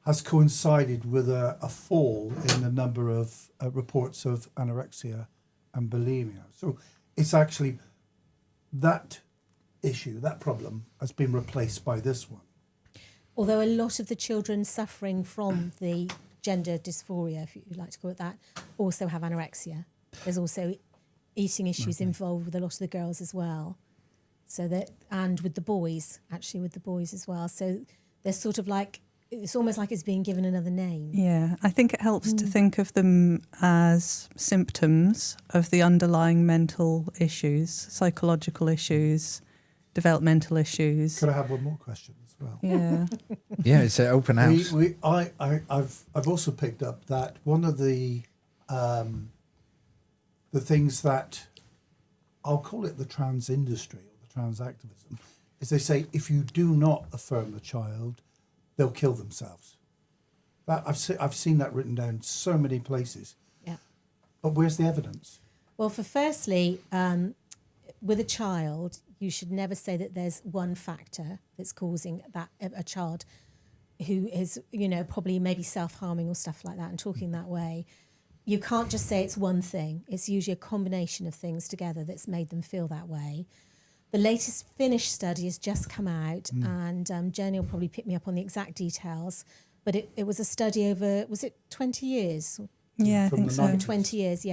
has coincided with a fall in the number of reports of anorexia and bulimia. So it's actually that issue, that problem, has been replaced by this one. Although a lot of the children suffering from the gender dysphoria, if you like to call it that, also have anorexia. There's also eating issues involved with a lot of the girls as well. So that, and with the boys as well. So they're sort of like, it's almost like it's being given another name. Yeah, I think it helps to think of them as symptoms of the underlying mental issues, psychological issues, developmental issues. Could I have one more question as well? Yeah. Yeah, it's an open house. I've also picked up that one of the things that I'll call it the trans industry or the trans activism is they say if you do not affirm the child, they'll kill themselves. That I've seen that written down so many places. Yeah. But where's the evidence? Well, firstly, with a child, you should never say that there's one factor that's causing that a child who is, probably maybe self-harming or stuff like that and talking that way. You can't just say it's one thing. It's usually a combination of things together that's made them feel that way. The latest Finnish study has just come out, and Jenny will probably pick me up on the exact details, but it was a study over, was it 20 years? Yeah, I From think the so. 90s. 20 years,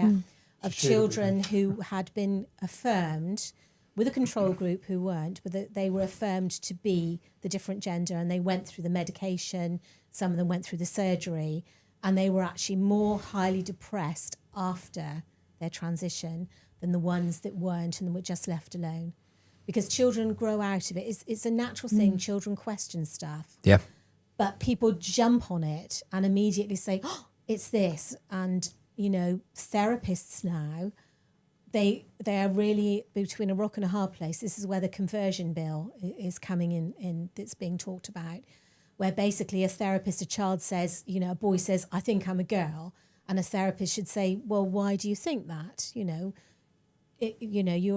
of children who had been affirmed with a control group who weren't, but they were affirmed to be the different gender, and they went through the medication, some of them went through the surgery, and they were actually more highly depressed after their transition than the ones that weren't and were just left alone. Because children grow out of it. It's a natural thing. Children question stuff. Yeah. But people jump on it and immediately say, oh, it's this. And, therapists now, they are really between a rock and a hard place. This is where the conversion bill is coming in that's being talked about, where basically a child says, a boy says, I think I'm a girl. And a therapist should say, well, why do you think that? You're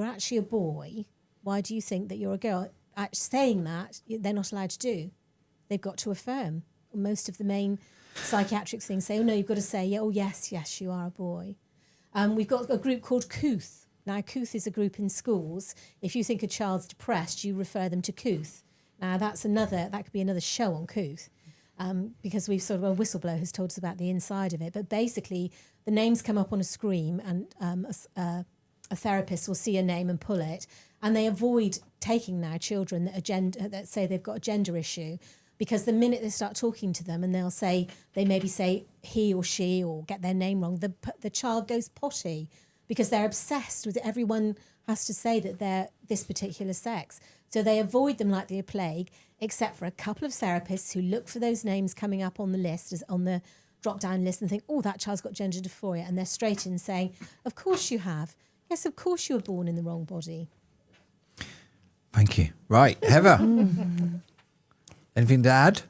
actually a boy. Why do you think that you're a girl? Saying that, they're not allowed to do. They've got to affirm. Most of the main psychiatric things say, oh, no, you've got to say, oh, yes, you are a boy. We've got a group called Couth. Now, Couth is a group in schools. If you think a child's depressed, you refer them to Couth. Now, that could be another show on Couth, because we've sort of, a whistleblower has told us about the inside of it. But basically, the names come up on a screen, and a therapist will see a name and pull it. And they avoid taking now children that say they've got a gender issue, because the minute they start talking to them and they maybe say he or she or get their name wrong, the child goes potty because they're obsessed with it. Everyone has to say that they're this particular sex. So they avoid them like the plague, except for a couple of therapists who look for those names coming up on the list, on the drop-down list, and think, oh, that child's got gender dysphoria. And they're straight in saying, of course you have. Yes, of course you were born in the wrong body. Thank you. Right, Heather. Anything to add?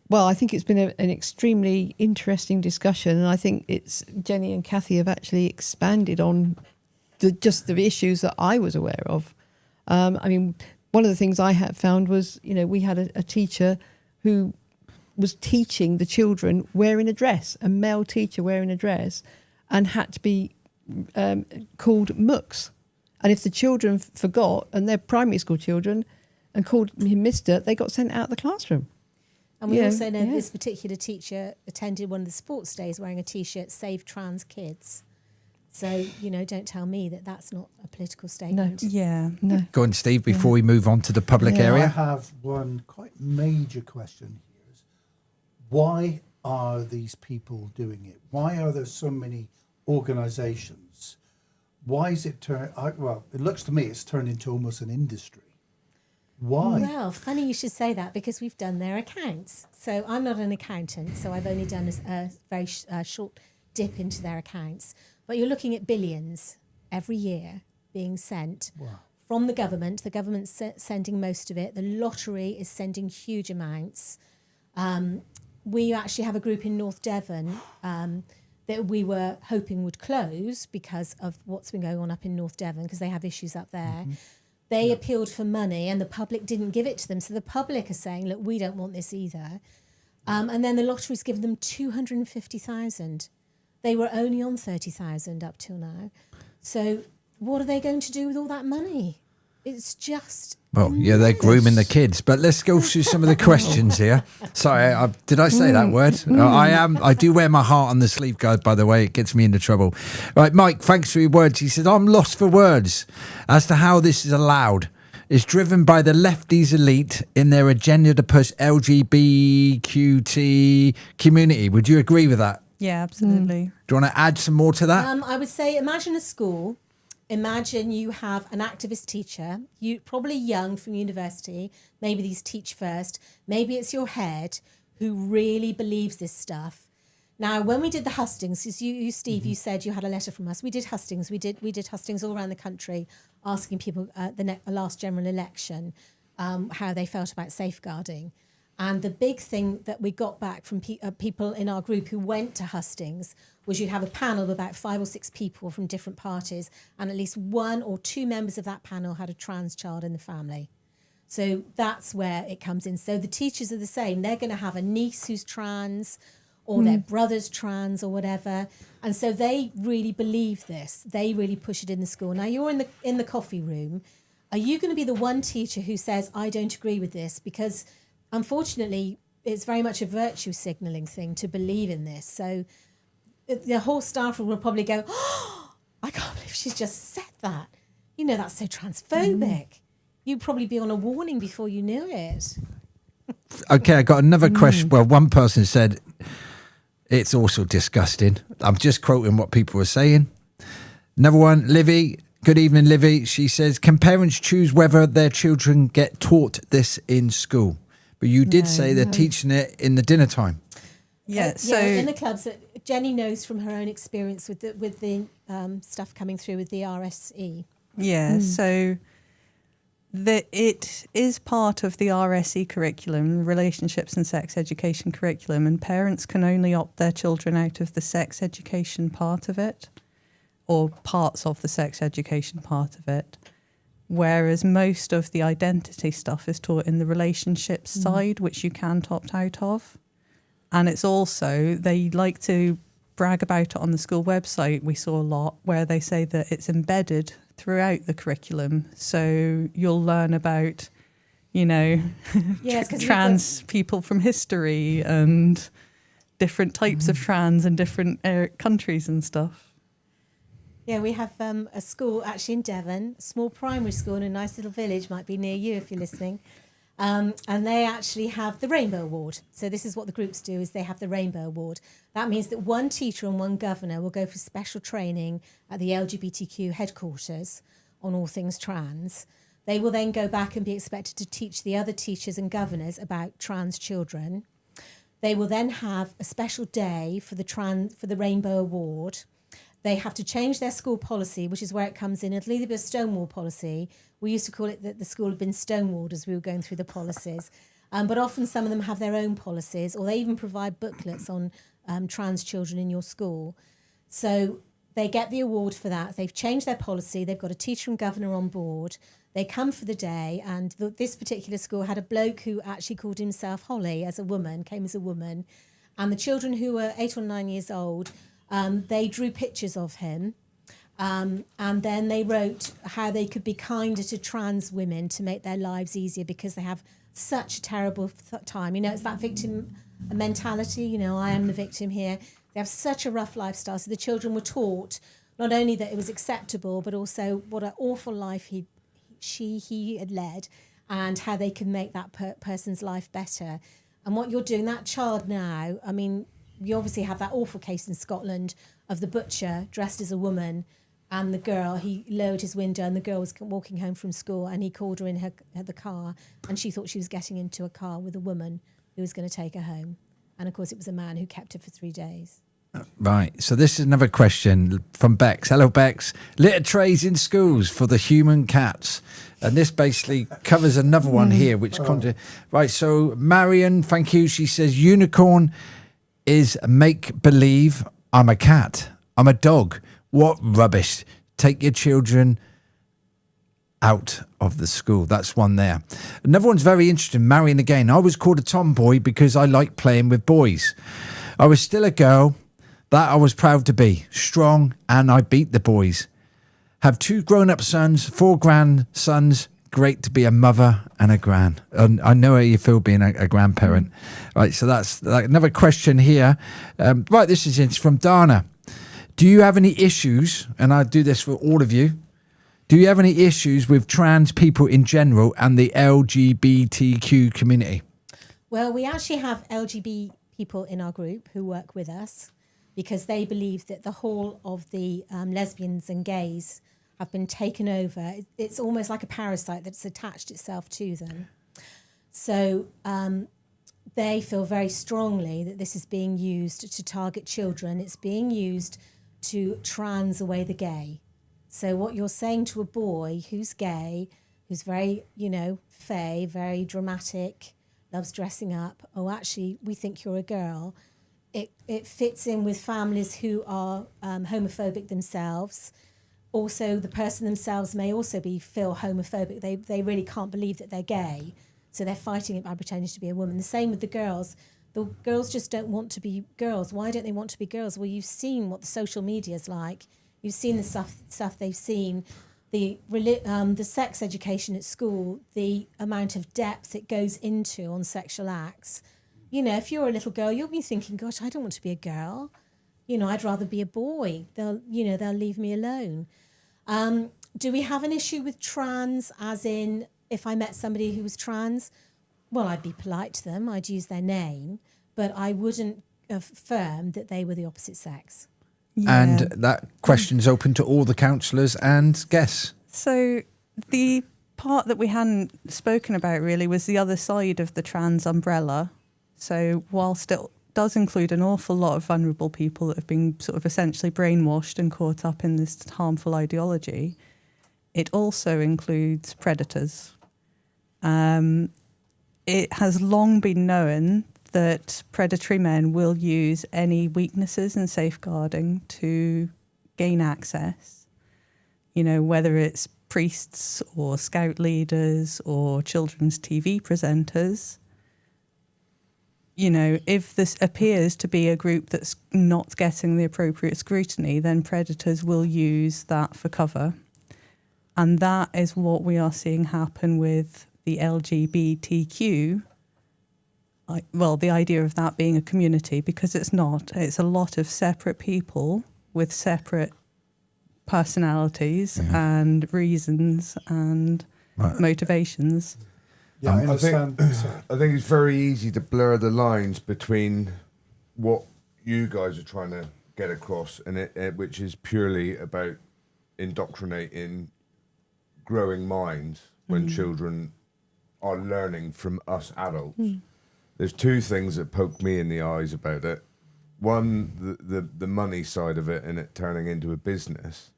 Well, I think it's been an extremely interesting discussion, and I think Jenny and Kathy have actually expanded on just the issues that I was aware of. One of the things I had found was, we had a teacher who was teaching the children wearing a dress, a male teacher wearing a dress, and had to be called Mux. And if the children forgot, and they're primary school children, and called him Mister, they got sent out of the classroom. And we also know this particular teacher attended one of the sports days wearing a T-shirt, Save Trans Kids. So, don't tell me that that's not a political statement. No. Yeah. No. Go on, Steve, before we move on to the public I area. have one quite major question here. Why are these people doing it? Why are there so many organisations? Why is it well, it looks to me it's turned into almost an industry. Why? Well, funny you should say that, because we've done their accounts. So I'm not an accountant, so I've only done a very short dip into their accounts. But you're looking at billions every year being sent from the government. The government's sending most of it. The lottery is sending huge amounts. We actually have a group in North Devon that we were hoping would close because of what's been going on up in North Devon, because they have issues up there. Mm-hmm. They appealed for money and the public didn't give it to them. So the public are saying, look, we don't want this either. And then the lottery's given them 250,000. They were only on 30,000 up till now. So what are they going to do with all that money? It's just... Well, yeah, they're grooming the kids. But let's go through some of the questions here. Sorry, did I say that word? I do wear my heart on the sleeve, guys, by the way. It gets me into trouble. Right, Mike, thanks for your words. He says, I'm lost for words as to how this is allowed. It's driven by the lefties elite in their agenda to push LGBTQT community. Would you agree with that? Yeah, absolutely. Do you want to add some more to that? I would say, imagine a school. Imagine you have an activist teacher, you probably young from university, maybe these teach first, maybe it's your head who really believes this stuff. Now, when we did the hustings, because you Steve, you said you had a letter from us. We did hustings. We did hustings all around the country, asking people at the last general election how they felt about safeguarding. And the big thing that we got back from people in our group who went to hustings was you'd have a panel of about 5 or 6 people from different parties, and at least 1 or 2 members of that panel had a trans child in the family. So that's where it comes in. So the teachers are the same. They're going to have a niece who's trans, or their brother's trans, or whatever. And so they really believe this. They really push it in the school. Now, you're in the coffee room. Are you going to be the one teacher who says, I don't agree with this? Because unfortunately, it's very much a virtue signalling thing to believe in this. So the whole staff room will probably go, oh, I can't believe she's just said that. You know, that's so transphobic. You'd probably be on a warning before you knew it. Okay, I got another question. Well, one person said, it's also disgusting. I'm just quoting what people were saying. Another one, Livy. Good evening, Livy. She says, can parents choose whether their children get taught this in school? But you did say they're teaching it in the dinner time. Yeah, so in the clubs, Jenny knows from her own experience with the stuff coming through with the RSE. Yeah, so it is part of the RSE curriculum, relationships and sex education curriculum, and parents can only opt their children out of the sex education part of it, or parts of the sex education part of it. Whereas most of the identity stuff is taught in the relationships side, which you can't opt out of. And it's also, they like to brag about it on the school website. We saw a lot where they say that it's embedded throughout the curriculum. So you'll learn about, you know, trans people from history and different types of trans in different countries and stuff. Yeah, we have a school actually in Devon, a small primary school in a nice little village, might be near you if you're listening. And they actually have the Rainbow Award. So this is what the groups do, is they have the Rainbow Award. That means that one teacher and one governor will go for special training at the LGBTQ headquarters on all things trans. They will then go back and be expected to teach the other teachers and governors about trans children. They will then have a special day for the Rainbow Award. They have to change their school policy, which is where it comes in. It'll either be a Stonewall policy. We used to call it that the school had been stonewalled as we were going through the policies. But often some of them have their own policies, or they even provide booklets on trans children in your school. So they get the award for that. They've changed their policy. They've got a teacher and governor on board. They come for the day. And this particular school had a bloke who actually called himself Holly as a woman, came as a woman. And the children who were 8 or 9 years old, they drew pictures of him, and then they wrote how they could be kinder to trans women to make their lives easier because they have such a terrible time. You know, it's that victim mentality, you know, I am the victim here. They have such a rough lifestyle. So the children were taught not only that it was acceptable, but also what an awful life he had led and how they could make that person's life better. And what you're doing, that child now, I mean, you obviously have that awful case in Scotland of the butcher dressed as a woman, and the girl, he lowered his window and the girl was walking home from school, and he called her in the car, and she thought she was getting into a car with a woman who was going to take her home. And of course it was a man who kept her for 3 days. Right. So this is another question from Bex. Hello, Bex. Litter trays in schools for the human cats. And this basically covers another one here, which right. So Marion, thank you. She says unicorn is make believe. I'm a cat. I'm a dog. What rubbish. Take your children out of the school. That's one there. Another one's very interesting. Marion again. I was called a tomboy because I like playing with boys. I was still a girl. That I was proud to be. Strong, and I beat the boys. Have 2 grown-up sons, 4 grandsons. Great to be a mother and a gran. And I know how you feel being a grandparent. Right, so that's another question here. Right, this is from Dana. Do you have any issues, and I do this for all of you, do you have any issues with trans people in general and the LGBTQ community? Well, we actually have LGBT people in our group who work with us, because they believe that the whole of the lesbians and gays have been taken over. It's almost like a parasite that's attached itself to them. So they feel very strongly that this is being used to target children. It's being used to trans away the gay. So what you're saying to a boy who's gay, who's very, fey, very dramatic, loves dressing up, oh, actually, we think you're a girl. It fits in with families who are homophobic themselves. Also, the person themselves may also feel homophobic. They really can't believe that they're gay, so they're fighting it by pretending to be a woman. The same with the girls. The girls just don't want to be girls. Why don't they want to be girls? Well, you've seen what the social media's like. You've seen the stuff they've seen, the sex education at school, the amount of depth it goes into on sexual acts. If you're a little girl, you'll be thinking, gosh, I don't want to be a girl. I'd rather be a boy. They'll leave me alone. Do we have an issue with trans, as in if I met somebody who was trans? Well, I'd be polite to them. I'd use their name, but I wouldn't affirm that they were the opposite sex. Yeah. And that question's open to all the counsellors and guests. So the part that we hadn't spoken about really was the other side of the trans umbrella. So whilst it does include an awful lot of vulnerable people that have been sort of essentially brainwashed and caught up in this harmful ideology, it also includes predators. It has long been known that predatory men will use any weaknesses in safeguarding to gain access, whether it's priests or scout leaders or children's TV presenters. If this appears to be a group that's not getting the appropriate scrutiny, then predators will use that for cover. And that is what we are seeing happen with the LGBTQ. The idea of that being a community, because it's not. It's a lot of separate people with separate personalities and reasons and motivations. Yeah, I understand. I think it's very easy to blur the lines between what you guys are trying to get across, and which is purely about indoctrinating growing minds when children are learning from us adults. There's 2 things that poke me in the eyes about it. One, the money side of it and it turning into a business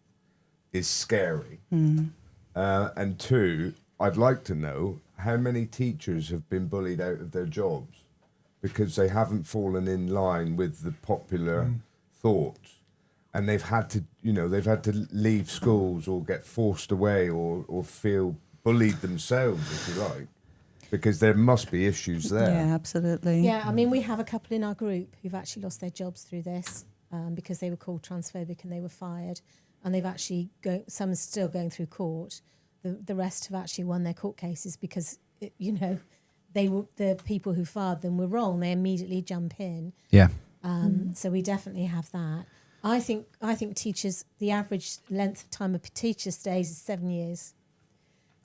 is scary. And 2, I'd like to know how many teachers have been bullied out of their jobs because they haven't fallen in line with the popular thoughts, and they've had to leave schools or get forced away or feel bullied themselves, if you like, because there must be issues there. Yeah, absolutely. Yeah, I mean, we have a couple in our group who've actually lost their jobs through this because they were called transphobic and they were fired, and they've actually some are still going through court. The rest have actually won their court cases because, the people who fired them were wrong. They immediately jump in. Yeah. So we definitely have that. I think teachers, the average length of time a teacher stays is 7 years.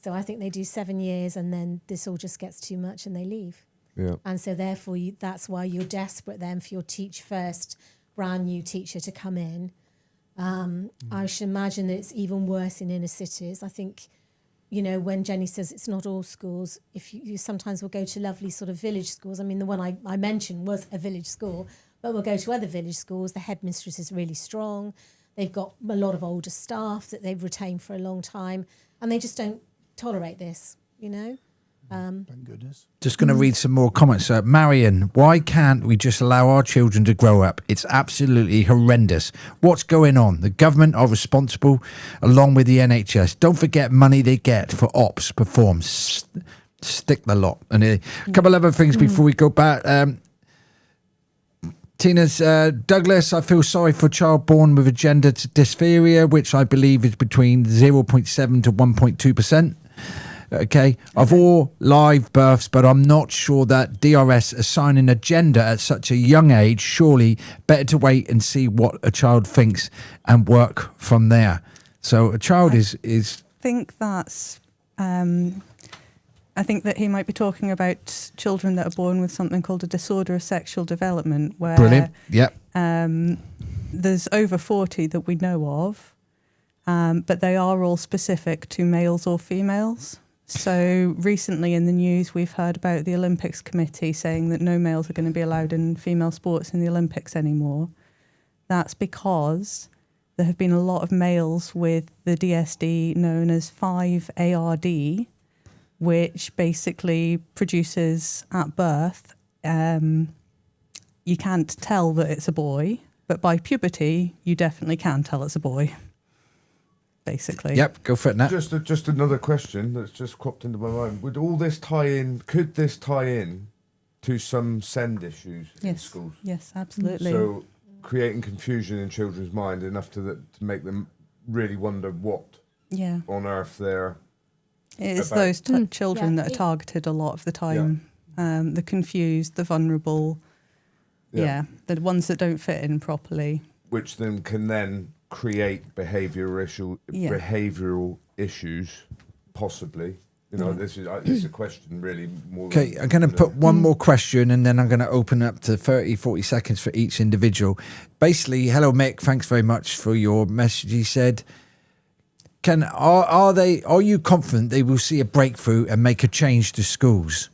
So I think they do 7 years and then this all just gets too much and they leave. Yeah. And so therefore that's why you're desperate then for your teach first brand new teacher to come in. I should imagine that it's even worse in inner cities. I think, you know, when Jenny says it's not all schools, if you sometimes will go to lovely sort of village schools. I mean, the one I mentioned was a village school, but we'll go to other village schools. The headmistress is really strong. They've got a lot of older staff that they've retained for a long time, and they just don't tolerate this, you know. Thank goodness. Just going to read some more comments. Marion, why can't we just allow our children to grow up? It's absolutely horrendous. What's going on? The government are responsible along with the NHS. Don't forget money they get for ops perform. Stick the lot. And a couple other things before we go back. Tina's Douglas, I feel sorry for a child born with a gender dysphoria, which I believe is between 0.7 to 1.2%. Okay, of all live births, but I'm not sure that DRS assigning a gender at such a young age. Surely better to wait and see what a child thinks and work from there. So a child is. I think that's. I think that he might be talking about children that are born with something called a disorder of sexual development, where Brilliant. Yep. There's over 40 that we know of, but they are all specific to males or females. So recently in the news, we've heard about the Olympics committee saying that no males are going to be allowed in female sports in the Olympics anymore. That's because there have been a lot of males with the DSD known as 5ARD, which basically produces at birth, you can't tell that it's a boy, but by puberty, you definitely can tell it's a boy. Basically. Yep, go for it, Nat. Just another question that's just cropped into my mind. Would all this tie in? Could this tie in to some SEND issues in schools? Yes, absolutely. So creating confusion in children's mind enough to make them really wonder what on earth they're. It's about. those children that are targeted a lot of the time. The confused, the vulnerable. The ones that don't fit in properly. Which then can then create behavioural issues, possibly. You know, this is a question really more. Okay, I'm going to put one more question and then I'm going to open up to 30, 40 seconds for each individual. Basically, hello Mick, thanks very much for your message. He said, are you confident they will see a breakthrough and make a change to schools?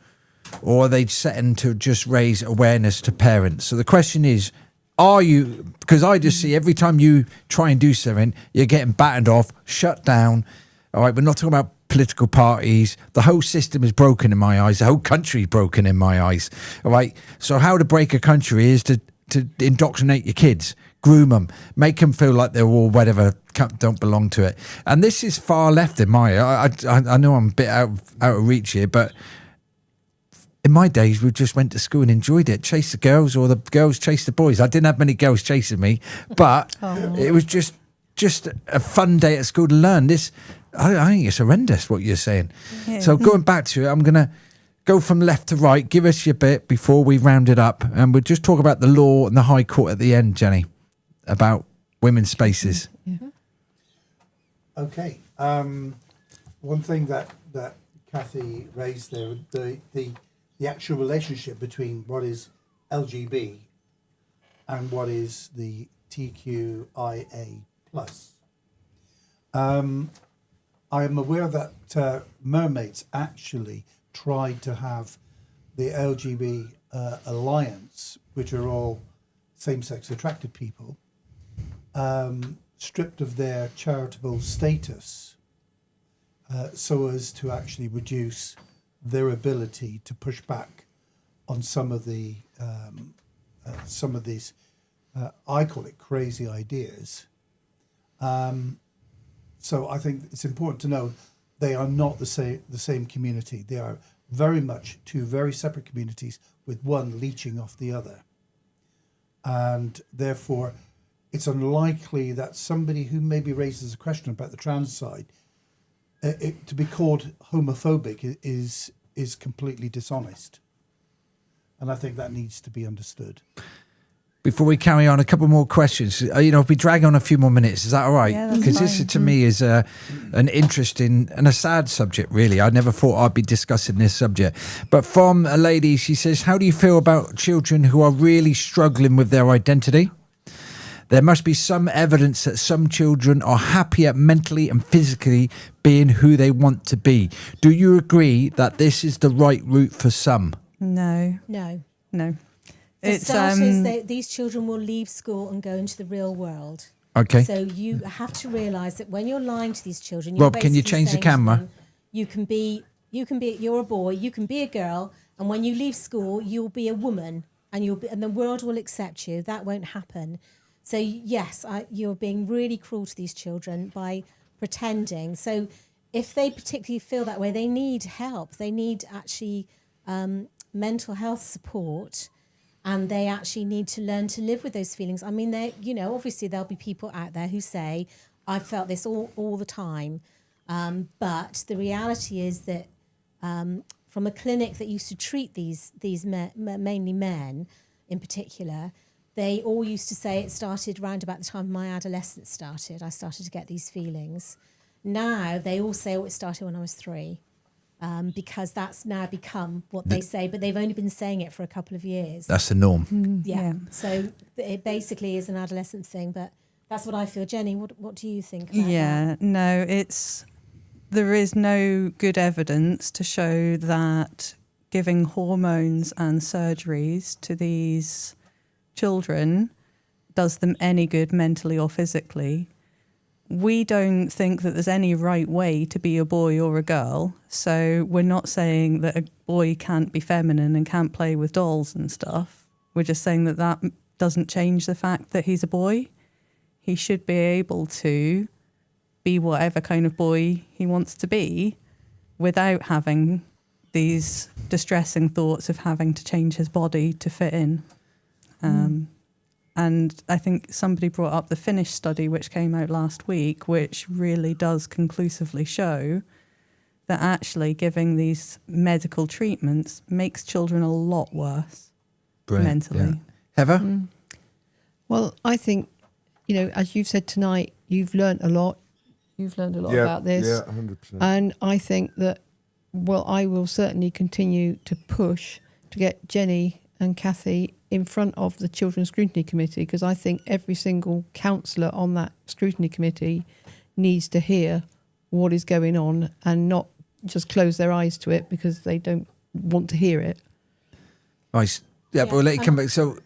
Or are they setting to just raise awareness to parents? So the question is, are you, because I just see every time you try and do something, you're getting battened off, shut down. All right, we're not talking about political parties. The whole system is broken in my eyes. The whole country is broken in my eyes. All right, so how to break a country is to indoctrinate your kids, groom them, make them feel like they're all whatever, don't belong to it. And this is far left in my, I know I'm a bit out of reach here, but in my days, we just went to school and enjoyed it. Chase the girls or the girls chase the boys. I didn't have many girls chasing me, but it was just a fun day at school to learn. This, I think it's horrendous what you're saying. Yeah. So going back to it, I'm going to go from left to right. Give us your bit before we round it up. And we'll just talk about the law and the High Court at the end, Jenny, about women's spaces. Yeah. Okay. One thing that Kathy raised there, the actual relationship between what is LGB and what is the TQIA+. I am aware that Mermaids actually tried to have the LGB alliance, which are all same-sex attracted people, stripped of their charitable status so as to actually reduce their ability to push back on some of these I call it crazy ideas. So I think it's important to know they are not the same community. They are very much two very separate communities with one leeching off the other. And therefore, it's unlikely that somebody who maybe raises a question about the trans side, to be called homophobic is completely dishonest. And I think that needs to be understood. Before we carry on, a couple more questions. If we drag on a few more minutes, is that all right? Yeah, that's Because this, fine. to me, is an interesting and a sad subject, really. I never thought I'd be discussing this subject. But from a lady, she says, how do you feel about children who are really struggling with their identity? There must be some evidence that some children are happier mentally and physically being who they want to be. Do you agree that this is the right route for some? No. No. For starters, these children will leave school and go into the real world. Okay. So you have to realise that when you're lying to these children, Rob, can you change the camera? You're a boy, you can be a girl, and when you leave school, you'll be a woman, and the world will accept you. That won't happen. So yes, you're being really cruel to these children by pretending. So if they particularly feel that way, they need help. They need actually mental health support. And they actually need to learn to live with those feelings. I mean, obviously there'll be people out there who say, I felt this all the time. But the reality is that from a clinic that used to treat these mainly men in particular, they all used to say it started around about the time my adolescence started. I started to get these feelings. Now they all say, it started when I was 3. Because that's now become what they say, but they've only been saying it for a couple of years. That's the norm. Yeah. So it basically is an adolescent thing, but that's what I feel. Jenny, what do you think about that? No, there is no good evidence to show that giving hormones and surgeries to these children does them any good mentally or physically. We don't think that there's any right way to be a boy or a girl. So we're not saying that a boy can't be feminine and can't play with dolls and stuff. We're just saying that doesn't change the fact that he's a boy. He should be able to be whatever kind of boy he wants to be without having these distressing thoughts of having to change his body to fit in. And I think somebody brought up the Finnish study, which came out last week, which really does conclusively show that actually giving these medical treatments makes children a lot worse mentally. Yeah. Heather? Well, I think, as you've said tonight, you've learned a lot. You've learned a lot about this. Yeah, 100%. And I think that, I will certainly continue to push to get Jenny and Kathy in front of the Children's Scrutiny Committee, because I think every single counsellor on that scrutiny committee needs to hear what is going on and not just close their eyes to it because they don't want to hear it. Nice. Yeah, but we'll let you come back. So,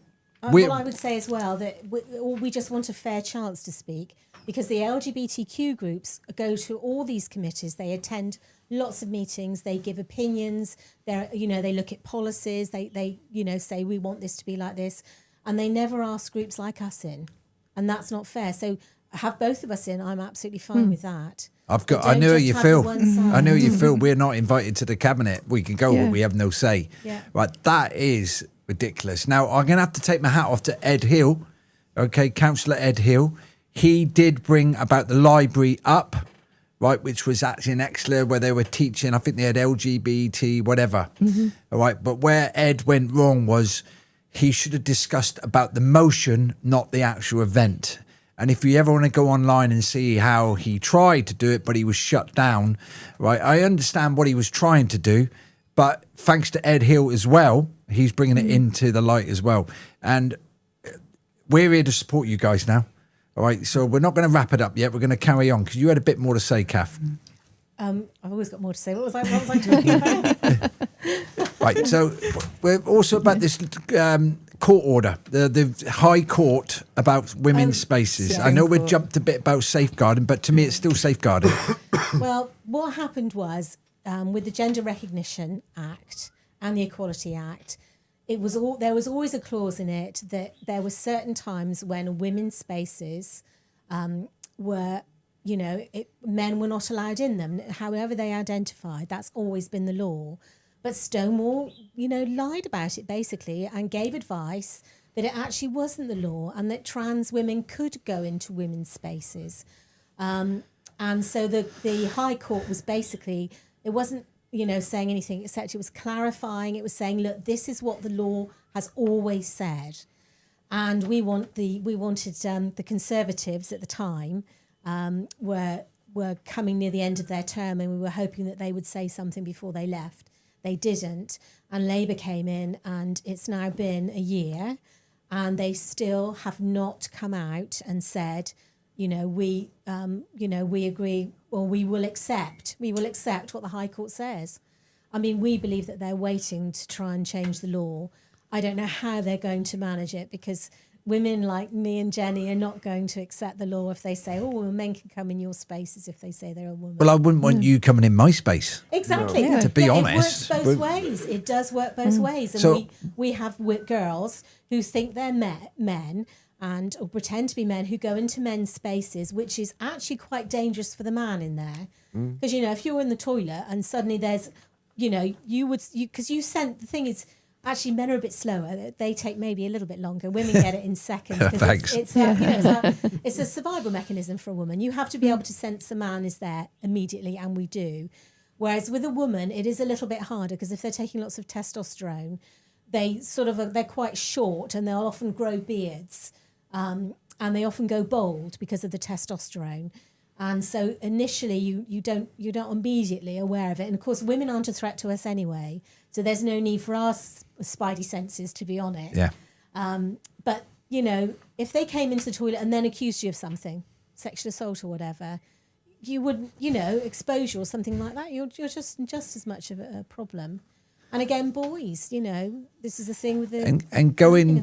well, I would say as well that we just want a fair chance to speak, because the LGBTQ groups go to all these committees. They attend lots of meetings. They give opinions. They look at policies. They say we want this to be like this, and they never ask groups like us in, and that's not fair. So have both of us in. I'm absolutely fine with that. I know how you feel. I know how you feel. We're not invited to the cabinet. We can go, but we have no say. Yeah. Right, that is ridiculous. Now, I'm going to have to take my hat off to Ed Hill, okay, Councillor Ed Hill. He did bring about the library up, right, which was actually in Exeter where they were teaching, I think they had LGBT, whatever. All right, but where Ed went wrong was he should have discussed about the motion, not the actual event. And if you ever want to go online and see how he tried to do it, but he was shut down, right, I understand what he was trying to do, but thanks to Ed Hill as well, he's bringing it into the light as well. And we're here to support you guys now. All right, so we're not going to wrap it up yet. We're going to carry on because you had a bit more to say, Kath. I've always got more to say. What was I talking about? Right, so we're also about this court order, the High Court about women's spaces. yeah. I know we jumped a bit about safeguarding, but to me it's still safeguarding. Well, what happened was with the Gender Recognition Act and the Equality Act, there was always a clause in it that there were certain times when women's spaces were, men were not allowed in them, however they identified. That's always been the law. But Stonewall, lied about it basically and gave advice that it actually wasn't the law and that trans women could go into women's spaces. And so the High Court was basically, it wasn't, saying anything, except it was clarifying. It was saying, look, this is what the law has always said. And we wanted the Conservatives at the time were coming near the end of their term, and we were hoping that they would say something before they left. They didn't, and Labour came in, and it's now been a year, and they still have not come out and said, we agree, or we will accept what the High Court says. I mean, we believe that they're waiting to try and change the law. I don't know how they're going to manage it, because women like me and Jenny are not going to accept the law if they say, oh, well, men can come in your spaces if they say they're a woman. Well, I wouldn't want you coming in my space. Exactly. No. To be honest. It works both ways. It does work both ways. And So- we have girls who think they're men and or pretend to be men, who go into men's spaces, which is actually quite dangerous for the man in there. Because, if you're in the toilet and suddenly there's, because the thing is, actually, men are a bit slower. They take maybe a little bit longer. Women get it in seconds. Thanks. It's a survival mechanism for a woman. You have to be able to sense a man is there immediately, and we do. Whereas with a woman, it is a little bit harder, because if they're taking lots of testosterone, they're quite short, and they'll often grow beards, and they often go bald because of the testosterone. And so initially you're not immediately aware of it. And of course, women aren't a threat to us anyway. So there's no need for our spidey senses to be on it. Yeah. But, if they came into the toilet and then accused you of something, sexual assault or whatever, you would, exposure or something like that, you're just as much of a problem. And again, boys, this is the thing with the... And going...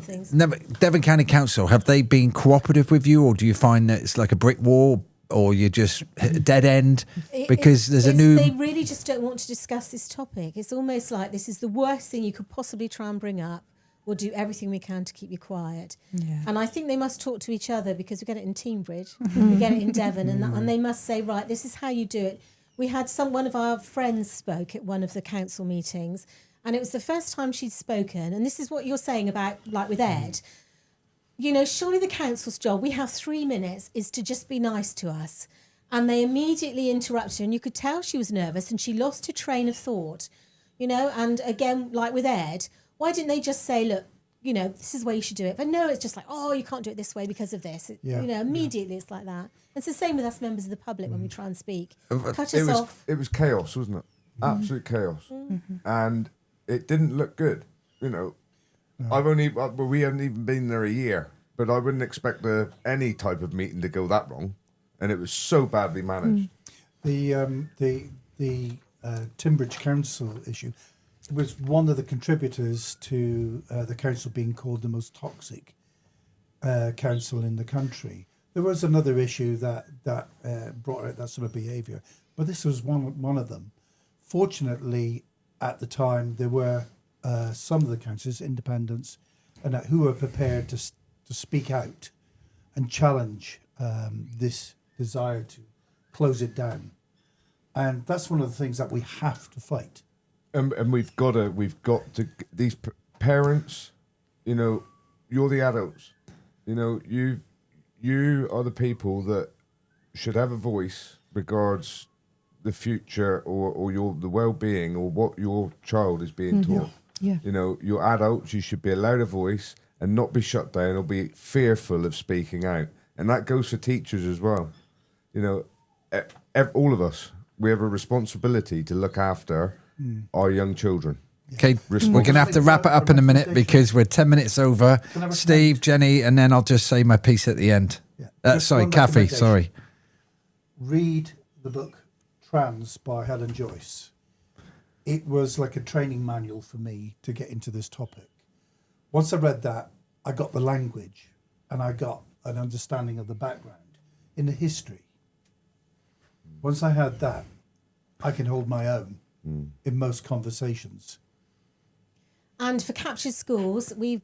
Devon County Council, have they been cooperative with you, or do you find that it's like a brick wall, or you're just a dead end? Because there's a new... They really just don't want to discuss this topic. It's almost like this is the worst thing you could possibly try and bring up. We'll do everything we can to keep you quiet. Yeah. And I think they must talk to each other, because we get it in Teambridge, we get it in Devon, and they must say, right, this is how you do it. We had one of our friends spoke at one of the council meetings, and it was the first time she'd spoken. And this is what you're saying about, like with Ed. Surely the council's job, we have 3 minutes, is to just be nice to us. And they immediately interrupted her, and you could tell she was nervous, and she lost her train of thought. And again, like with Ed, why didn't they just say, look, this is the way you should do it? But no, it's just like, oh, you can't do it this way because of this. Immediately it's like that. It's the same with us members of the public when we try and speak. Cut us off. It was chaos, wasn't it? Absolute chaos. And it didn't look good, we haven't even been there a year, but I wouldn't expect any type of meeting to go that wrong, and it was so badly managed. The Timbridge Council issue was one of the contributors to the council being called the most toxic council in the country. There was another issue that brought out that sort of behaviour, but this was one of them. Fortunately, at the time, there were some of the councillors, independents, and who were prepared to speak out and challenge this desire to close it down. And that's one of the things that we have to fight. And we've got to these parents, you're the adults, you are the people that should have a voice regards the future or the well-being or what your child is being taught. Yeah. You're adults, you should be allowed a voice and not be shut down or be fearful of speaking out. And that goes for teachers as well. All of us, we have a responsibility to look after our young children. Okay, we're going to have to wrap it up in a minute because we're 10 minutes over. Steve, Jenny, and then I'll just say my piece at the end. Yeah. Sorry, Kathy, sorry. Read the book Trans by Helen Joyce. It was like a training manual for me to get into this topic. Once I read that, I got the language and I got an understanding of the background in the history. Once I had that, I can hold my own in most conversations. And for Captured Schools, we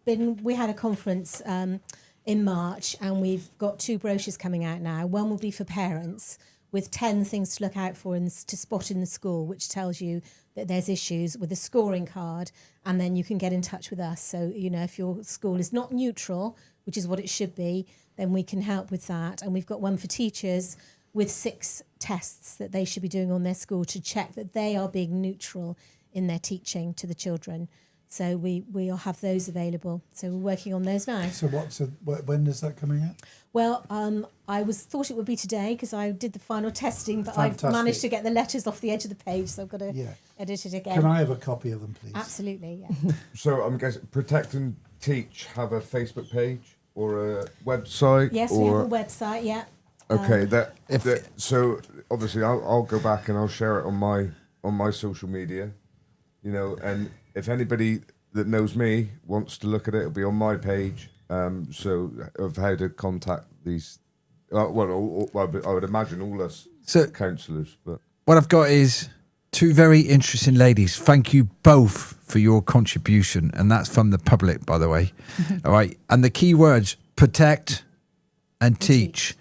had a conference in March, and we've got 2 brochures coming out now. One will be for parents with 10 things to look out for and to spot in the school, which tells you that there's issues, with a scoring card, and then you can get in touch with us. So, if your school is not neutral, which is what it should be, then we can help with that. And we've got one for teachers with 6 tests that they should be doing on their school to check that they are being neutral in their teaching to the children. So we'll have those available. So we're working on those now. So when is that coming out? Well, I thought it would be today because I did the final testing, but Fantastic. I've managed to get the letters off the edge of the page, so I've got to Yeah. edit it again. Can I have a copy of them, please? Absolutely, yeah. So I'm guessing Protect and Teach have a Facebook page or a website? Yes, we have a website, yeah. Okay, so obviously I'll go back and I'll share it on my social media, you know, and if anybody that knows me wants to look at it, it'll be on my page. So of how to contact these, I would imagine all us councillors. But what I've got is two very interesting ladies. Thank you both for your contribution, and that's from the public, by the way. All right, and the key words: protect and teach.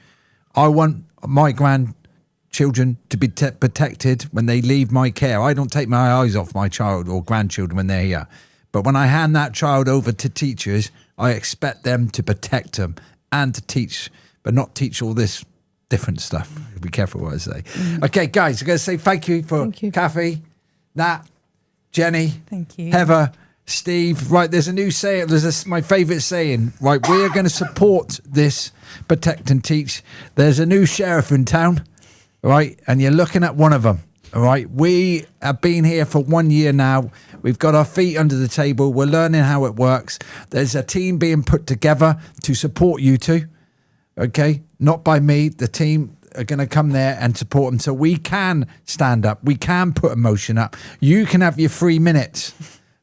I want my grandchildren to be protected when they leave my care. I don't take my eyes off my child or grandchildren when they're here. But when I hand that child over to teachers, I expect them to protect them and to teach, but not teach all this different stuff. Be careful what I say. Okay, guys, I'm going to say thank you for Kathy, Nat, Jenny, Thank you. Heather, Steve. Right, there's a new saying. My favourite saying. Right, we're going to support this protect and teach. There's a new sheriff in town, right, and you're looking at one of them. All right, we have been here for 1 year now. We've got our feet under the table. We're learning how it works. There's a team being put together to support you two. Okay, not by me. The team are going to come there and support them, so we can stand up. We can put a motion up. You can have your 3 minutes.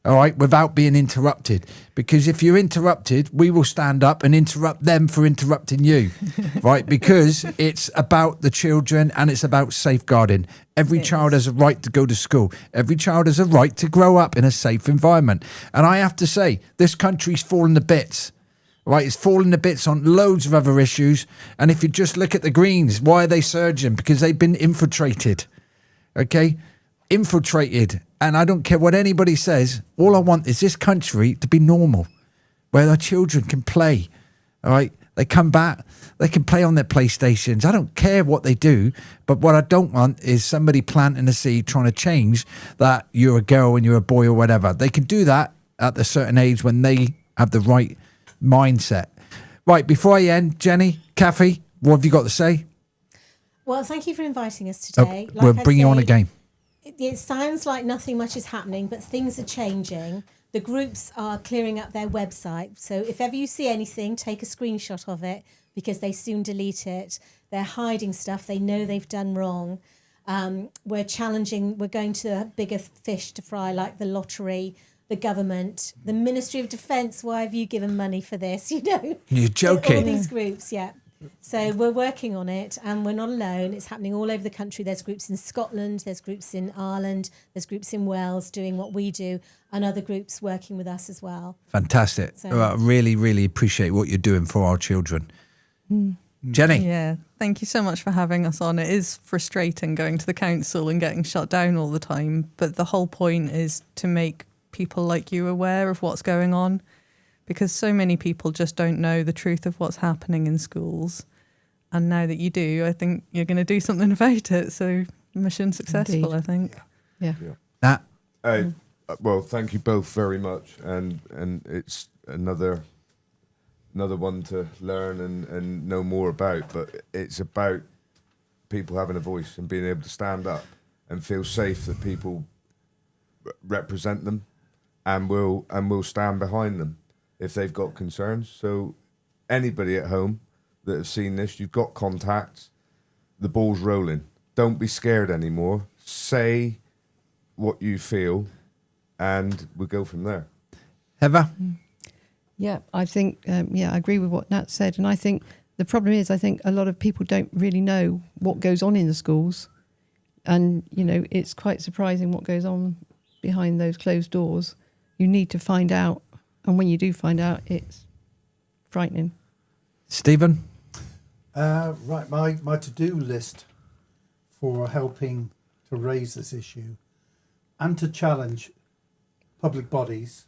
All right, without being interrupted. Because if you're interrupted, we will stand up and interrupt them for interrupting you, right? Because it's about the children and it's about safeguarding. Every child has a right to go to school. Every child has a right to grow up in a safe environment. And I have to say, this country's fallen to bits, right? It's fallen to bits on loads of other issues. And if you just look at the Greens, why are they surging? Because they've been infiltrated, okay? Infiltrated. And I don't care what anybody says. All I want is this country to be normal, where our children can play. All right, they come back, they can play on their PlayStations. I don't care what they do, but what I don't want is somebody planting a seed trying to change that you're a girl and you're a boy or whatever. They can do that at a certain age when they have the right mindset. Right, before I end, Jenny, Kathy, what have you got to say? Well, thank you for inviting us today. We'll bring you on again. It sounds like nothing much is happening, but things are changing. The groups are clearing up their website. So if ever you see anything, take a screenshot of it because they soon delete it. They're hiding stuff they know they've done wrong. We're going to bigger fish to fry, like the lottery, the government, the Ministry of Defence. Why have you given money for this? You know, you're joking. All these groups, yeah. So we're working on it and we're not alone. It's happening all over the country. There's groups in Scotland, there's groups in Ireland, there's groups in Wales doing what we do and other groups working with us as well. Fantastic. So, I really, really appreciate what you're doing for our children. Jenny? Yeah, thank you so much for having us on. It is frustrating going to the council and getting shut down all the time, but the whole point is to make people like you aware of what's going on. Because so many people just don't know the truth of what's happening in schools. And now that you do, I think you're going to do something about it. So mission successful, Indeed. I think. Yeah. Nat? Well, thank you both very much. And it's another one to learn and know more about. But it's about people having a voice and being able to stand up and feel safe that people represent them and will stand behind them if they've got concerns. So anybody at home that have seen this, you've got contacts, the ball's rolling. Don't be scared anymore. Say what you feel and we'll go from there. Heather? Yeah, I think, I agree with what Nat said. And I think the problem is, I think a lot of people don't really know what goes on in the schools. And, you know, it's quite surprising what goes on behind those closed doors. You need to find out. And when you do find out, it's frightening. Stephen? Right, my to-do list for helping to raise this issue and to challenge public bodies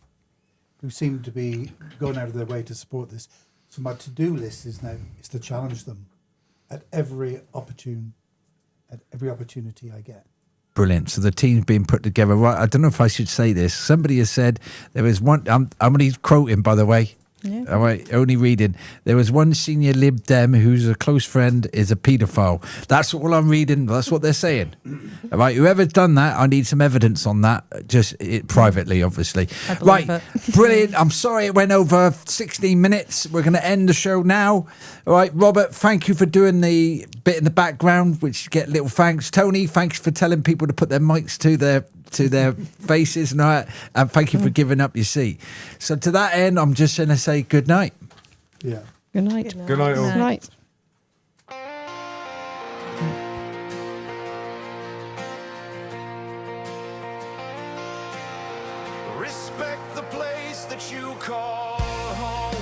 who seem to be going out of their way to support this. So my to-do list is to challenge them at every opportunity I get. Brilliant. So the team's being put together. Right. I don't know if I should say this. Somebody has said there was one. I'm only quoting, by the way. Yeah. All right, only reading. There was one senior Lib Dem who's a close friend is a paedophile. That's all I'm reading. That's what they're saying. All right, whoever's done that, I need some evidence on that. Just privately, obviously. I believe Right, it. brilliant. I'm sorry it went over 16 minutes. We're going to end the show now. All right, Robert, thank you for doing the bit in the background, which get little thanks. Tony, thanks for telling people to put their mics to their faces and all that. And thank you for giving up your seat. So to that end, I'm just going to say good night. Yeah. Good night. Good night, all. Good night. Respect the place that you call home.